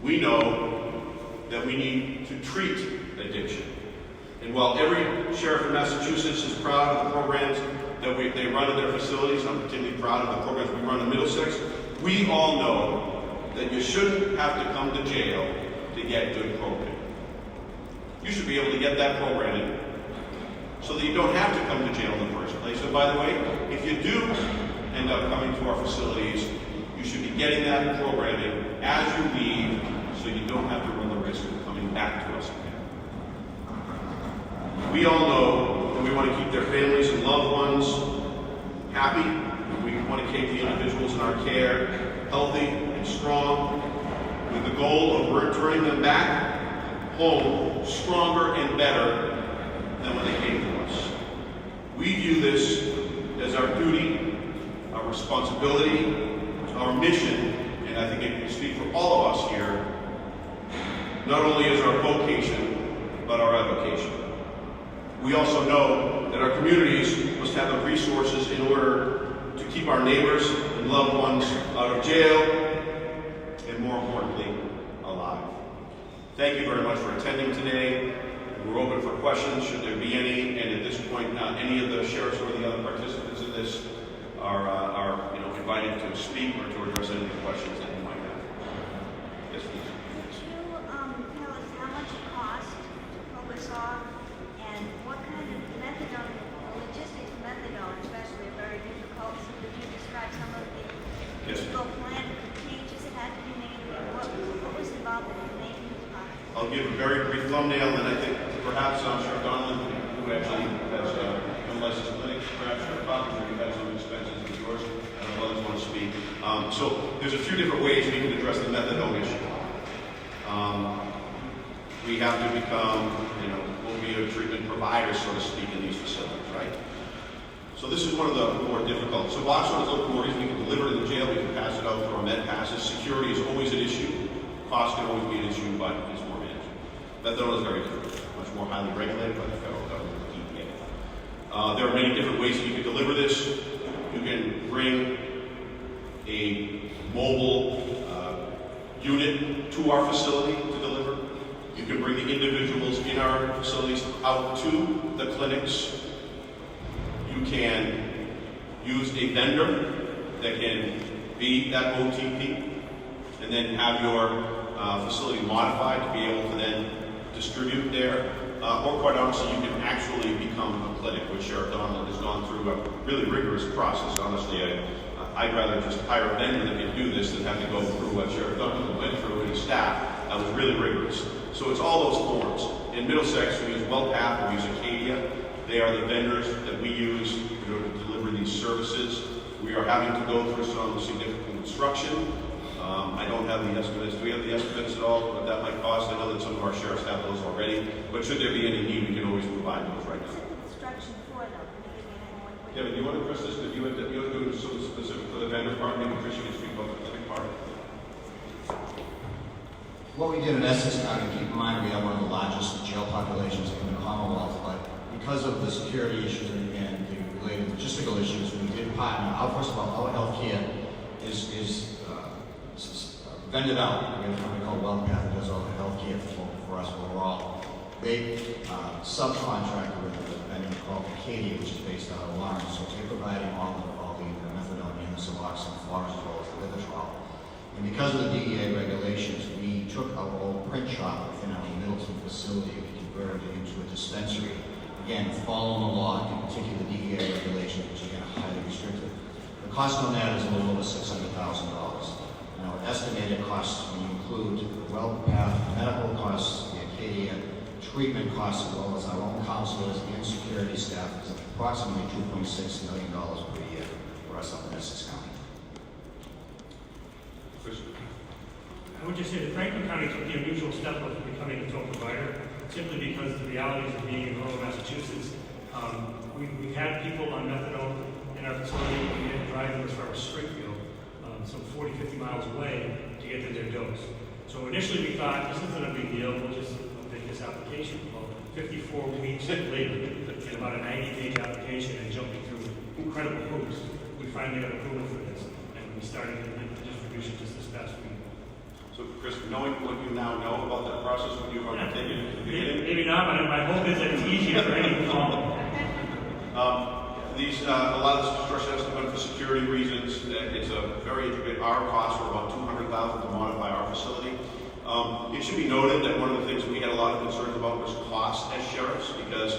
S1: We know that we need to treat addiction. And while every sheriff in Massachusetts is proud of the programs that they run in their facilities, I'm particularly proud of the programs we run in Middlesex, we all know that you shouldn't have to come to jail to get good programming. You should be able to get that programming so that you don't have to come to jail in the first place. And by the way, if you do end up coming to our facilities, you should be getting that programming as you leave, so you don't have to run the risk of coming back to us again. We all know that we want to keep their families and loved ones happy. We want to keep the individuals in our care healthy and strong, with the goal of returning them back home stronger and better than when they came to us. We view this as our duty, our responsibility, our mission, and I think it can speak for all of us here, not only as our vocation, but our avocation. We also know that our communities must have the resources in order to keep our neighbors and loved ones out of jail, and more importantly, alive. Thank you very much for attending today. We're open for questions, should there be any, and at this point, any of the sheriffs or the other participants in this are invited to speak or to address any questions that you might have. Yes, please.
S7: Could you tell us how much it costs to pull this off, and what kind of methadone, the logistics of methadone especially, are very difficult. So could you describe some of the physical plant changes that had to be made, and what was involved in making this product?
S1: I'll give a very brief thumbnail, and I think perhaps Sheriff Donlan, who actually has a licensed clinic, perhaps Sheriff Cochran, who has some expenses with yours, and others want to speak. So there's a few different ways we can address the methadone issue. We have to become, opioid treatment providers, so to speak, in these facilities, right? So this is one of the more difficult. So Suboxone is a little more easy. We can deliver it in the jail. We can pass it out through our med passes. Security is always an issue. Cost can always be an issue, but it's more manageable. Methadone is very different. Much more highly regulated by the federal government, the EPA. There are many different ways that you can deliver this. You can bring a mobile unit to our facility to deliver. You can bring the individuals in our facilities out to the clinics. You can use a vendor that can be that OTP, and then have your facility modified to be able to then distribute there. Or quite honestly, you can actually become a clinic, which Sheriff Donlan has gone through a really rigorous process. Honestly, I'd rather just hire a vendor that can do this than have to go through what Sheriff Donlan went through with his staff. That was really rigorous. So it's all those forms. In Middlesex, we use WellPath, we use Acadia. They are the vendors that we use in order to deliver these services. We are having to go through some significant construction. I don't have the estimates. Do we have the estimates at all, what that might cost? I know that some of our sheriffs have those already, but should there be any need, we can always provide those right now.
S7: What's the construction for, though? Can you give me any more?
S1: Kevin, do you want to address this? If you want to do something specific for the vendor part, maybe Chris, you can speak about the specific part.
S8: What we did in Essex County, keep in mind we have one of the largest jail populations in the Commonwealth, but because of the security issues and the related logistical issues, we did partner. First of all, our healthcare is vended out. We have a company called WellPath that does all the healthcare for us overall. They subcontracted with a vendor called Acadia, which is based out of Lawrence, so they're providing all the methadone and the Suboxone for us, as well as the Livitrol. And because of the DEA regulations, we took our old print shop within our Middleton facility and converted it into a dispensary. Again, following the law, in particular the DEA regulations, which again are highly restricted. The cost on that is a little over $600,000. Now, estimated costs, when you include the WellPath medical costs, the Acadia treatment costs, as well as our own counselors and security staff, is approximately $2.6 million per year for us up in Essex County.
S3: I would just say that Franklin County took the unusual step of becoming a total provider, simply because the realities of being in rural Massachusetts. We've had people on methadone in our facility. We had to drive them as far as Springfield, some 40, 50 miles away to get to their dose. So initially we thought, this isn't a big deal, we'll just make this application. Well, 54 weeks later, in about a 90-page application and jumping through incredible hoops, we finally got approval for this, and we started the distribution just this past week.
S1: So, Chris, knowing what you now know about that process, would you have taken it at the beginning?
S3: Maybe not, but my hope is that it's easier for any call.
S1: A lot of this construction has to be done for security reasons. It's a very intricate. Our costs are about $200,000 to modify our facility. It should be noted that one of the things we had a lot of concerns about was cost as sheriffs, because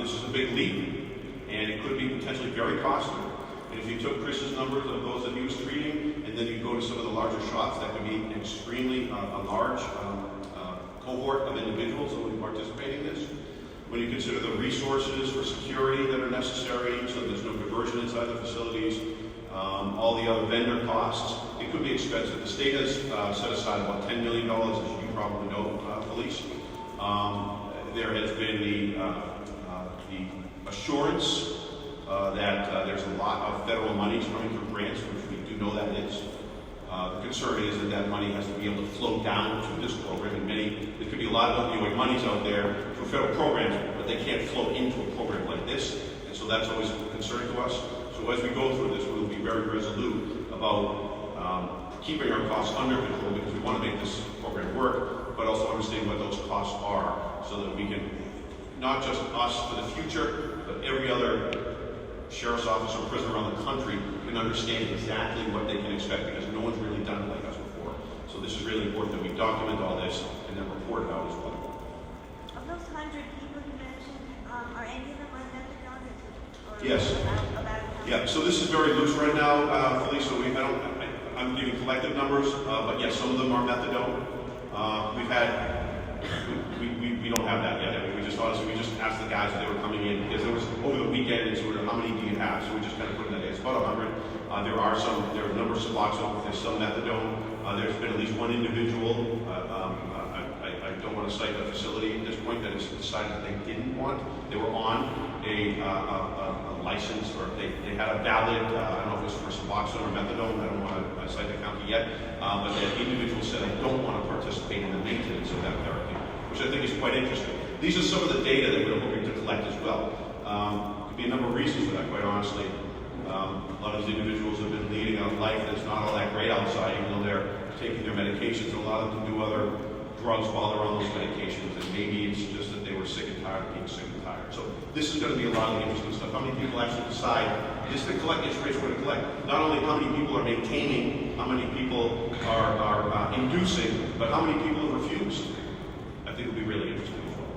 S1: this is a big leap, and it could be potentially very costly. And if you took Chris's numbers of those that he was treating, and then you go to some of the larger shops, that could be extremely a large cohort of individuals that would participate in this. When you consider the resources for security that are necessary, so there's no diversion inside the facilities, all the other vendor costs, it could be expensive. The state has set aside about $10 million, as you probably know, police. There has been the assurance that there's a lot of federal monies coming through grants, which we do know that is. The concern is that money has to be able to flow down to this program, and there could be a lot of opioid monies out there for federal programs, but they can't flow into a program like this, and so that's always a concern to us. So as we go through this, we'll be very resolute about keeping our costs under control, because we want to make this program work, but also understand what those costs are, so that we can, not just us for the future, but every other sheriff's office or prison around the country can understand exactly what they can expect, because no one's really done it like us before. So this is really important that we document all this and then report it out as well.
S7: Of those 100 people you mentioned, are any of them on methadone?
S1: Yes. Yeah, so this is very loose right now, Felice, so I'm giving collective numbers, but yes, some of them are methadone. We don't have that yet. I mean, we just asked the guys if they were coming in, because there was over the weekend, and sort of how many do you have? So we just kind of put in that. It's about 100. There are a number of Suboxone. There's some methadone. There's been at least one individual. I don't want to cite the facility at this point that has decided that they didn't want. They were on a license, or they had a valid. I don't know if it was for Suboxone or methadone. I don't want to cite the county yet. But the individual said, I don't want to participate in the maintenance of that therapy, which I think is quite interesting. These are some of the data that we're hoping to collect as well. Could be a number of reasons for that, quite honestly. A lot of these individuals have been leading a life that's not all that great outside, even though they're taking their medications. A lot of them do other drugs while they're on those medications, and maybe it's just that they were sick and tired of being sick and tired. So this is going to be a lot of interesting stuff. How many people actually decide this to collect information we're going to collect? Not only how many people are maintaining, how many people are inducing, but how many people have refused. I think it'll be really interesting as well.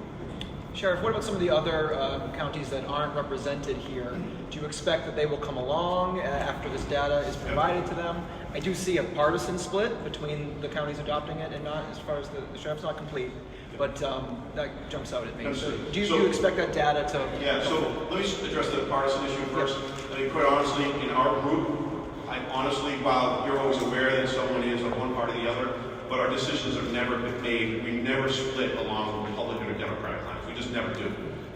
S5: Sheriff, what about some of the other counties that aren't represented here? Do you expect that they will come along after this data is provided to them? I do see a partisan split between the counties adopting it and not, as far as the sheriff's not complete. But that jumps out at me. So
S1: Understood.
S5: do you expect that data to?
S1: Yeah, so let me address the partisan issue first. I mean, quite honestly, in our group, while you're always aware that someone is on one part or the other, but our decisions have never been made. We never split along Republican or Democratic lines. We just never do.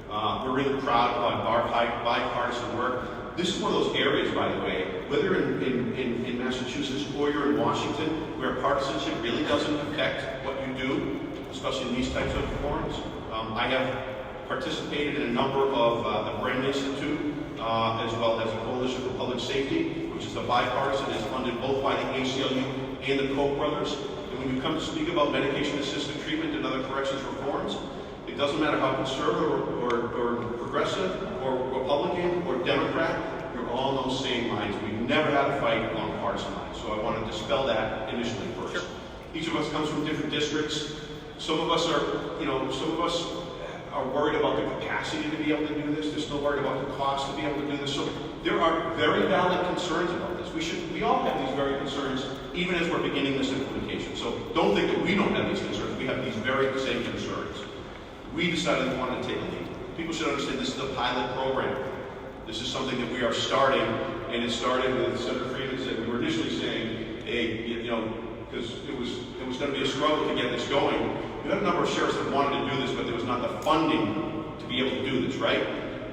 S1: We're really proud of our bipartisan work. This is one of those areas, by the way, whether in Massachusetts or you're in Washington, where partisanship really doesn't affect what you do, especially in these types of forums. I have participated in a number of the Brennan Institute, as well as the Coalition for Public Safety, which is a bipartisan, is funded both by the ACLU and the Koch brothers. And when you come to speak about medication-assisted treatment and other corrections reforms, it doesn't matter how conservative or progressive or Republican or Democrat, you're all on those same lines. We've never had a fight along partisan lines. So I want to dispel that initially first.
S5: Sure.
S1: Each of us comes from different districts. Some of us are worried about the capacity to be able to do this. They're still worried about the cost to be able to do this. So there are very valid concerns about this. We all have these very concerns, even as we're beginning this implementation. So don't think that we don't have these concerns. We have these very same concerns. We decided we wanted to take a lead. People should understand this is a pilot program. This is something that we are starting, and it started with Senator Freeman said, we were initially saying, hey, because it was going to be a struggle to get this going. We had a number of sheriffs that wanted to do this, but there was not the funding to be able to do this, right?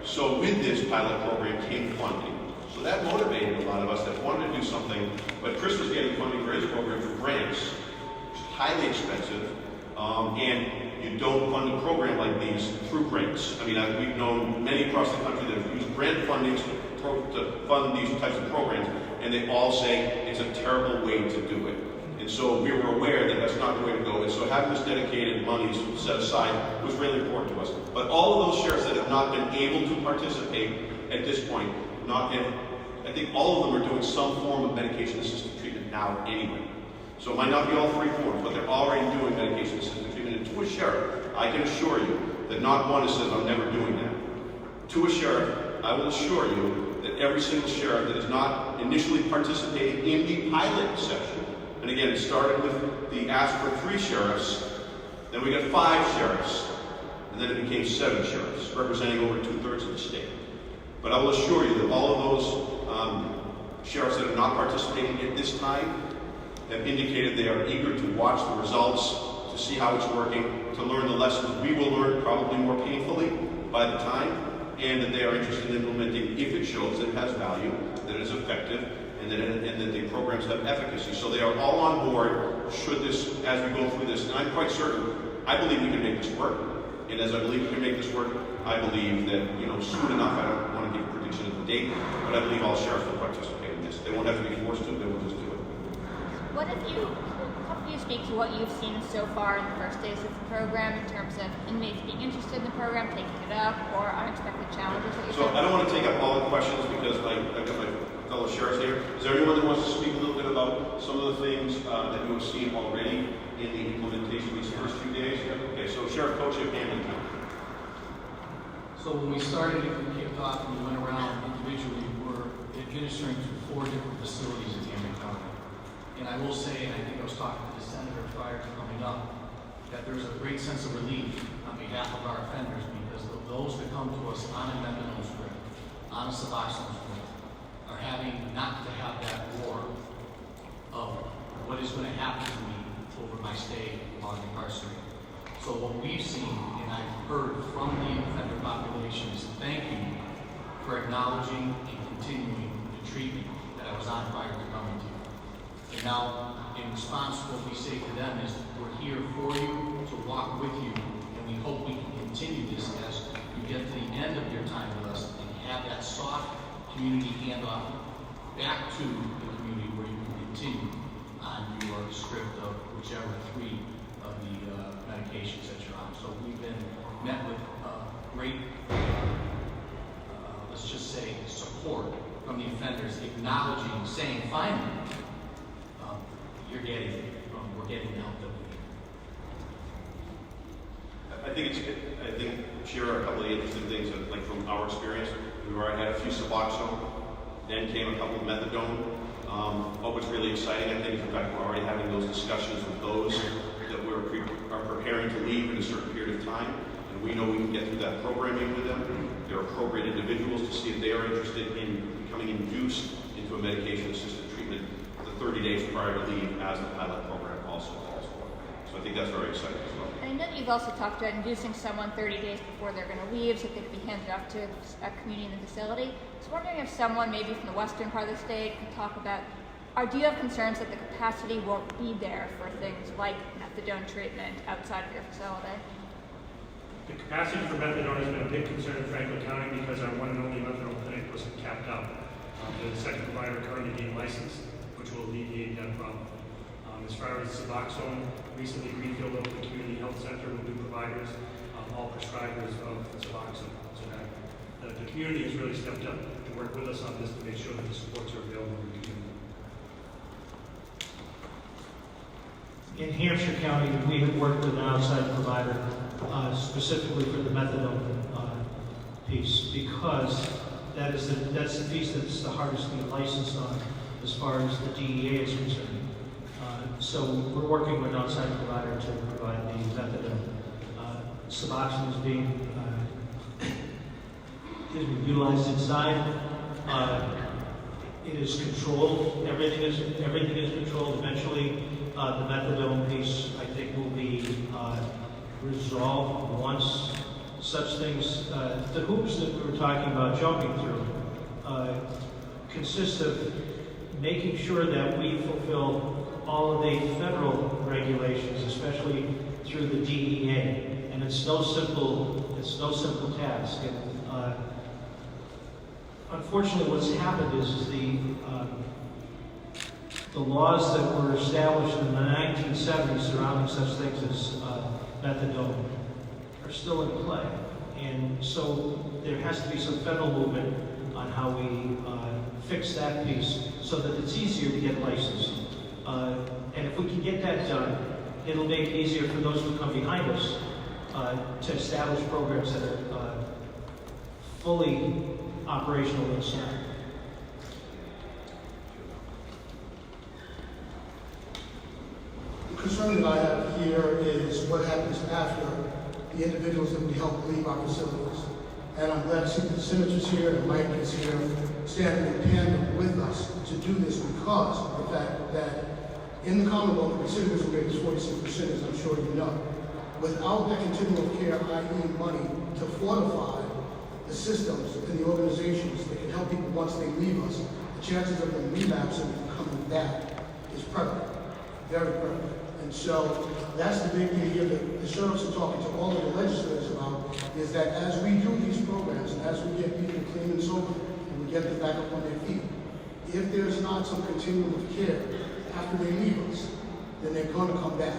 S1: So with this pilot program came funding. So that motivated a lot of us that wanted to do something, but Chris was getting funding for his program for grants, which is highly expensive, and you don't fund a program like these through grants. I mean, we've known many across the country that have used grant funding to fund these types of programs, and they all say it's a terrible way to do it. And so we were aware that that's not the way to go. And so having this dedicated money set aside was really important to us. But all of those sheriffs that have not been able to participate at this point, I think all of them are doing some form of medication-assisted treatment now anyway. So it might not be all three forms, but they're already doing medication-assisted treatment. And to a sheriff, I can assure you that not one says, I'm never doing that. To a sheriff, I will assure you that every single sheriff that is not initially participating in the pilot section, and again, it started with the ask for 3 sheriffs, then we got 5 sheriffs, and then it became 7 sheriffs, representing over 2/3 of the state. But I will assure you that all of those sheriffs that are not participating at this time have indicated they are eager to watch the results, to see how it's working, to learn the lessons we will learn probably more painfully by the time, and that they are interested in implementing if it shows that it has value, that it is effective, and that the programs have efficacy. So they are all on board should this, as we go through this. And I'm quite certain, I believe we can make this work. And as I believe we can make this work, I believe that, soon enough, I don't want to give a prediction of the date, but I believe all sheriffs will participate in this. They won't have to be forced to, they will just do it.
S9: How can you speak to what you've seen so far in the first days of the program in terms of inmates being interested in the program, taking it up, or unexpected challenges that you've
S1: So I don't want to take up all the questions because I've got my fellow sheriffs here. Is there anyone that wants to speak a little bit about some of the things that you have seen already in the implementation these first few days? Okay, so Sheriff-Cocchi of Hampden-County.
S10: So when we started, we kicked off and we went around individually, we were administering to 4 different facilities in Hampden-County. And I will say, and I think I was talking to the senator prior to coming up, that there's a great sense of relief on behalf of our offenders because those that come to us on a methadone script, on a Suboxone script, are having not to have that war of what is going to happen to me over my stay while incarcerated. So what we've seen, and I've heard from the offender population, is thank you for acknowledging and continuing the treatment that I was on prior to coming to you. And now, in response, what we say to them is, we're here for you, to walk with you, and we hope we can continue this as you get to the end of your time with us and have that soft community handoff back to the community where you can continue on your script of whichever 3 of the medications that you're on. So we've been met with great, let's just say, support from the offenders, acknowledging, saying, finally, we're getting the help that we need.
S1: I think here are a couple of interesting things that, like from our experience. We've already had a few Suboxone, then came a couple of methadone. What was really exciting, I think, is in fact we're already having those discussions with those that we're are preparing to leave in a certain period of time, and we know we can get through that programming with them. They're appropriate individuals to see if they are interested in becoming induced into a medication-assisted treatment the 30 days prior to leave, as the pilot program also calls for. So I think that's very exciting as well.
S9: I know that you've also talked about inducing someone 30 days before they're going to leave so they could be handed off to a community in the facility. I was wondering if someone maybe from the western part of the state could talk about, do you have concerns that the capacity won't be there for things like methadone treatment outside of your facility?
S3: The capacity for methadone has been a big concern in Franklin County because our one and only methadone clinic was capped out. The second provider currently being licensed, which will alleviate that problem. As far as Suboxone, recently Greenfield opened a community health center with new providers, all prescribers of Suboxone. So that the community has really stepped up to work with us on this to make sure that the supports are available in the community.
S11: In Hampshire County, we have worked with an outside provider specifically for the methadone piece, because that's the piece that's the hardest to get licensed on as far as the DEA is concerned. So we're working with an outside provider to provide the methadone. Suboxone is being utilized inside. It is controlled. Everything is controlled. Eventually, the methadone piece, I think, will be resolved once such things. The hoops that we were talking about jumping through consist of making sure that we fulfill all of the federal regulations, especially through the DEA, and it's no simple task. And unfortunately, what's happened is the laws that were established in the 1970s surrounding such things as methadone are still in play, and so there has to be some federal movement on how we fix that piece so that it's easier to get licensed. And if we can get that done, it'll make it easier for those who come behind us to establish programs that are fully operational inside.
S12: The concern that I have here is what happens after the individuals that we help leave our facilities. And I'm glad to see the senators here and Mike is here standing in tandem with us to do this because of the fact that in the Commonwealth, the recidivism rate is 46%, as I'm sure you know. Without that continuum of care, i.e. money, to fortify the systems and the organizations that can help people once they leave us, the chances of them relapsing and coming back is prevalent, very prevalent. And so that's the big thing here that the sheriffs are talking to all of the legislators about, is that as we do these programs, and as we get people clean and sober, and we get them back up on their feet, if there's not some continuum of care after they leave us, then they're going to come back.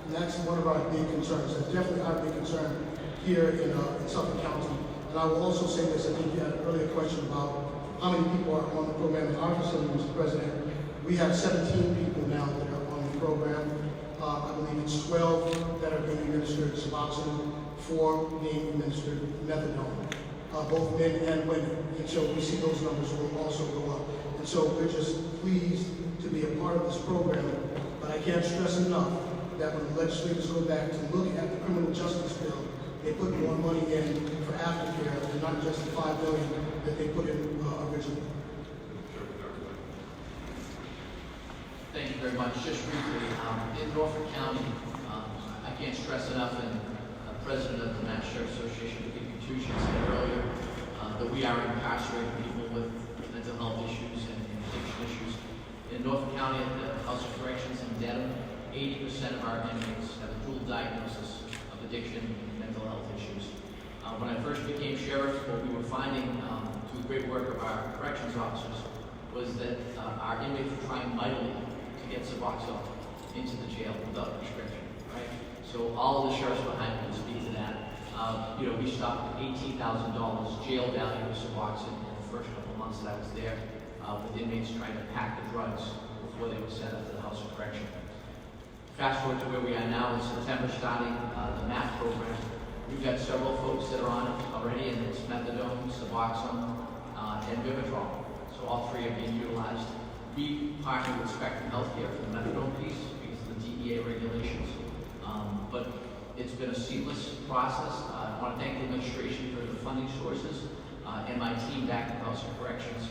S12: And that's one of our big concerns. That's definitely our big concern here in Suffolk County. And I will also say this, I think you had an earlier question about how many people are on the program in our facility, Mr. President. We have 17 people now that are on the program. I believe it's 12 that are being administered Suboxone, 4 being administered methadone, both men and women. And so we see those numbers will also go up. And so we're just pleased to be a part of this program. But I can't stress enough that when the legislators go back to look at the criminal justice bill, they put more money in for aftercare and not just the $5 billion that they put in originally.
S10: Thank you very much. Just briefly, in Norfolk County, I can't stress enough, and President of the Mass Sheriffs Association, Nick Cocchi, said earlier that we are incarcerating people with mental health issues and addiction issues. In Norfolk County, at the House of Corrections in Dedham, 80% of our inmates have a dual diagnosis of addiction and mental health issues. When I first became sheriff, what we were finding through the great work of our corrections officers was that our inmates were trying mightily to get Suboxone into the jail without a prescription, right? So all of the sheriffs behind me can speak to that. We stopped at $18,000 jail value of Suboxone in the first couple of months that I was there, with inmates trying to pack the drugs before they were sent up to the House of Correction. Fast forward to where we are now in September, starting the MAP program. We've got several folks that are on it already, and it's methadone, Suboxone, and Vivitrol. So all three are being utilized. We partner with Spectrum Healthcare for the methadone piece because of the DEA regulations. but it's been a seamless process. I want to thank the administration for the funding sources and my team back at the House of Corrections.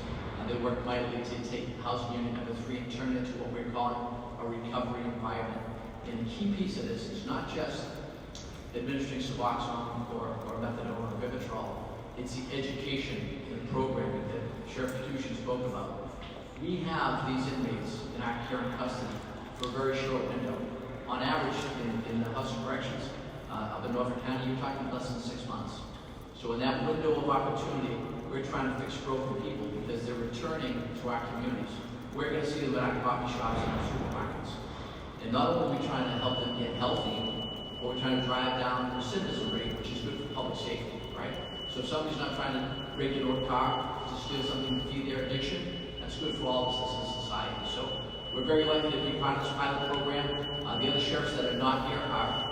S10: They worked mightily to take housing unit number 3 and turn it into what we're calling a recovery environment. And the key piece of this is not just administering Suboxone or methadone or Vivitrol. It's the education and programming that Sheriff Petrucci spoke about. We have these inmates in our care and custody for a very short window. On average, in the House of Corrections up in Norfolk County, you're talking less than 6 months. So in that window of opportunity, we're trying to fix broken people because they're returning to our communities. We're going to see them at our coffee shops and our supermarkets. And not only are we trying to help them get healthy, but we're trying to drive down the recidivism rate, which is good for public safety, right? So if somebody's not trying to break into a car to steal something to feed their addiction, that's good for all of us as a society. So we're very lucky to be part of this pilot program. The other sheriffs that are not here are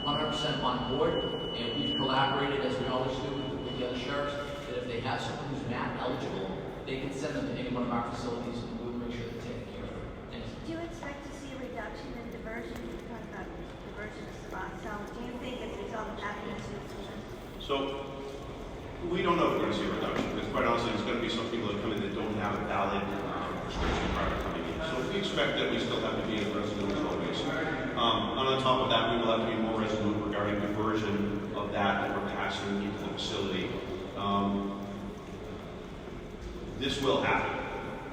S10: 100% on board, and we've collaborated, as we always do, with the other sheriffs, that if they have someone who's MAP eligible, they can send them to any one of our facilities, and we'll make sure they're taken care of. Thanks.
S7: Do you expect to see a reduction in diversion? You talked about diversion of Suboxone. Do you think as a result of having this incident?
S1: So, we don't know if we're going to see a reduction, because quite honestly, there's going to be some people that come in that don't have a valid prescription prior to coming in. So we expect that we still have to be as resolute as always. On top of that, we will have to be more resolute regarding diversion of that we're passing into the facility. This will happen.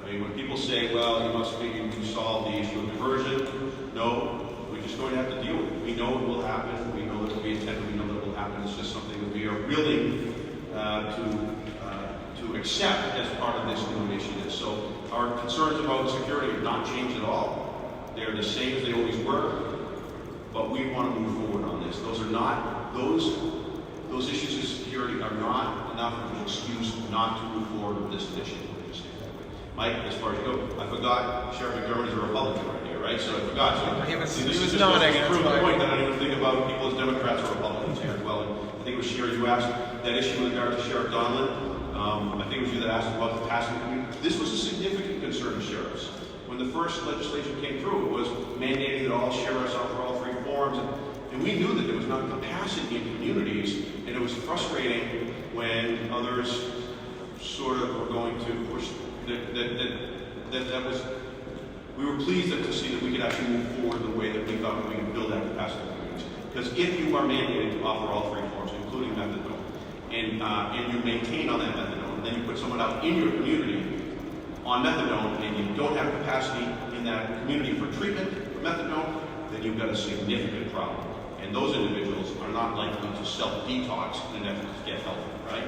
S1: I mean, when people say, well, you solve the issue of diversion, no, we're just going to have to deal with it. We know it will happen. We know that it will be attended. We know that it will happen. It's just something that we are willing to accept as part of this new initiative. So our concerns about security have not changed at all. They're the same as they always were, but we want to move forward on this. Those issues of security are not enough of an excuse not to move forward with this initiative. Mike, as far as you go, I forgot Sheriff McDermott is a Republican right here, right? So I forgot. So
S5: he was
S1: this
S5: nodding.
S1: This proves the point that I don't even think about people as Democrats or Republicans here as well. And I think it was Sherry, you asked that issue with regard to Sheriff Donlin. I think it was you that asked about the passing community. This was a significant concern of sheriffs. When the first legislation came through, it was mandating that all sheriffs offer all 3 forms. And we knew that there was not capacity in communities, and it was frustrating when others sort of were going to push that was. We were pleased to see that we could actually move forward the way that we thought that we could build that capacity in communities. Because if you are mandated to offer all 3 forms, including methadone, and you maintain on that methadone, then you put someone out in your community on methadone, and you don't have capacity in that community for treatment for methadone, then you've got a significant problem. And those individuals are not likely to self-detox in an effort to get healthy, right?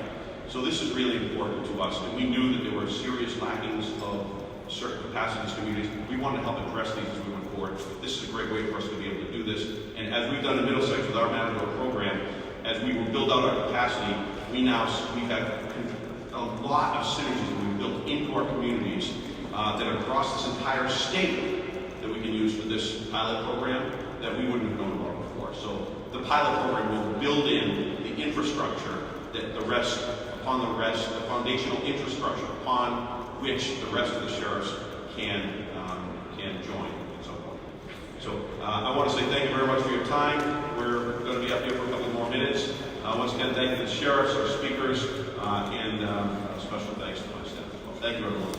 S1: So this is really important to us, and we knew that there were serious lackings of certain capacities in communities. We wanted to help address these as we went forward. This is a great way for us to be able to do this. And as we've done in Middlesex with our Matador program, as we will build out our capacity, we've had a lot of synergies that we've built into our communities that are across this entire state that we can use for this pilot program that we wouldn't have known about before. So the pilot program will build in the infrastructure that the foundational infrastructure upon which the rest of the sheriffs can join and so forth. So I want to say thank you very much for your time. We're going to be up here for a couple more minutes. Once again, thank you to the sheriffs, our speakers, and special thanks to my staff as well. Thank you, everyone.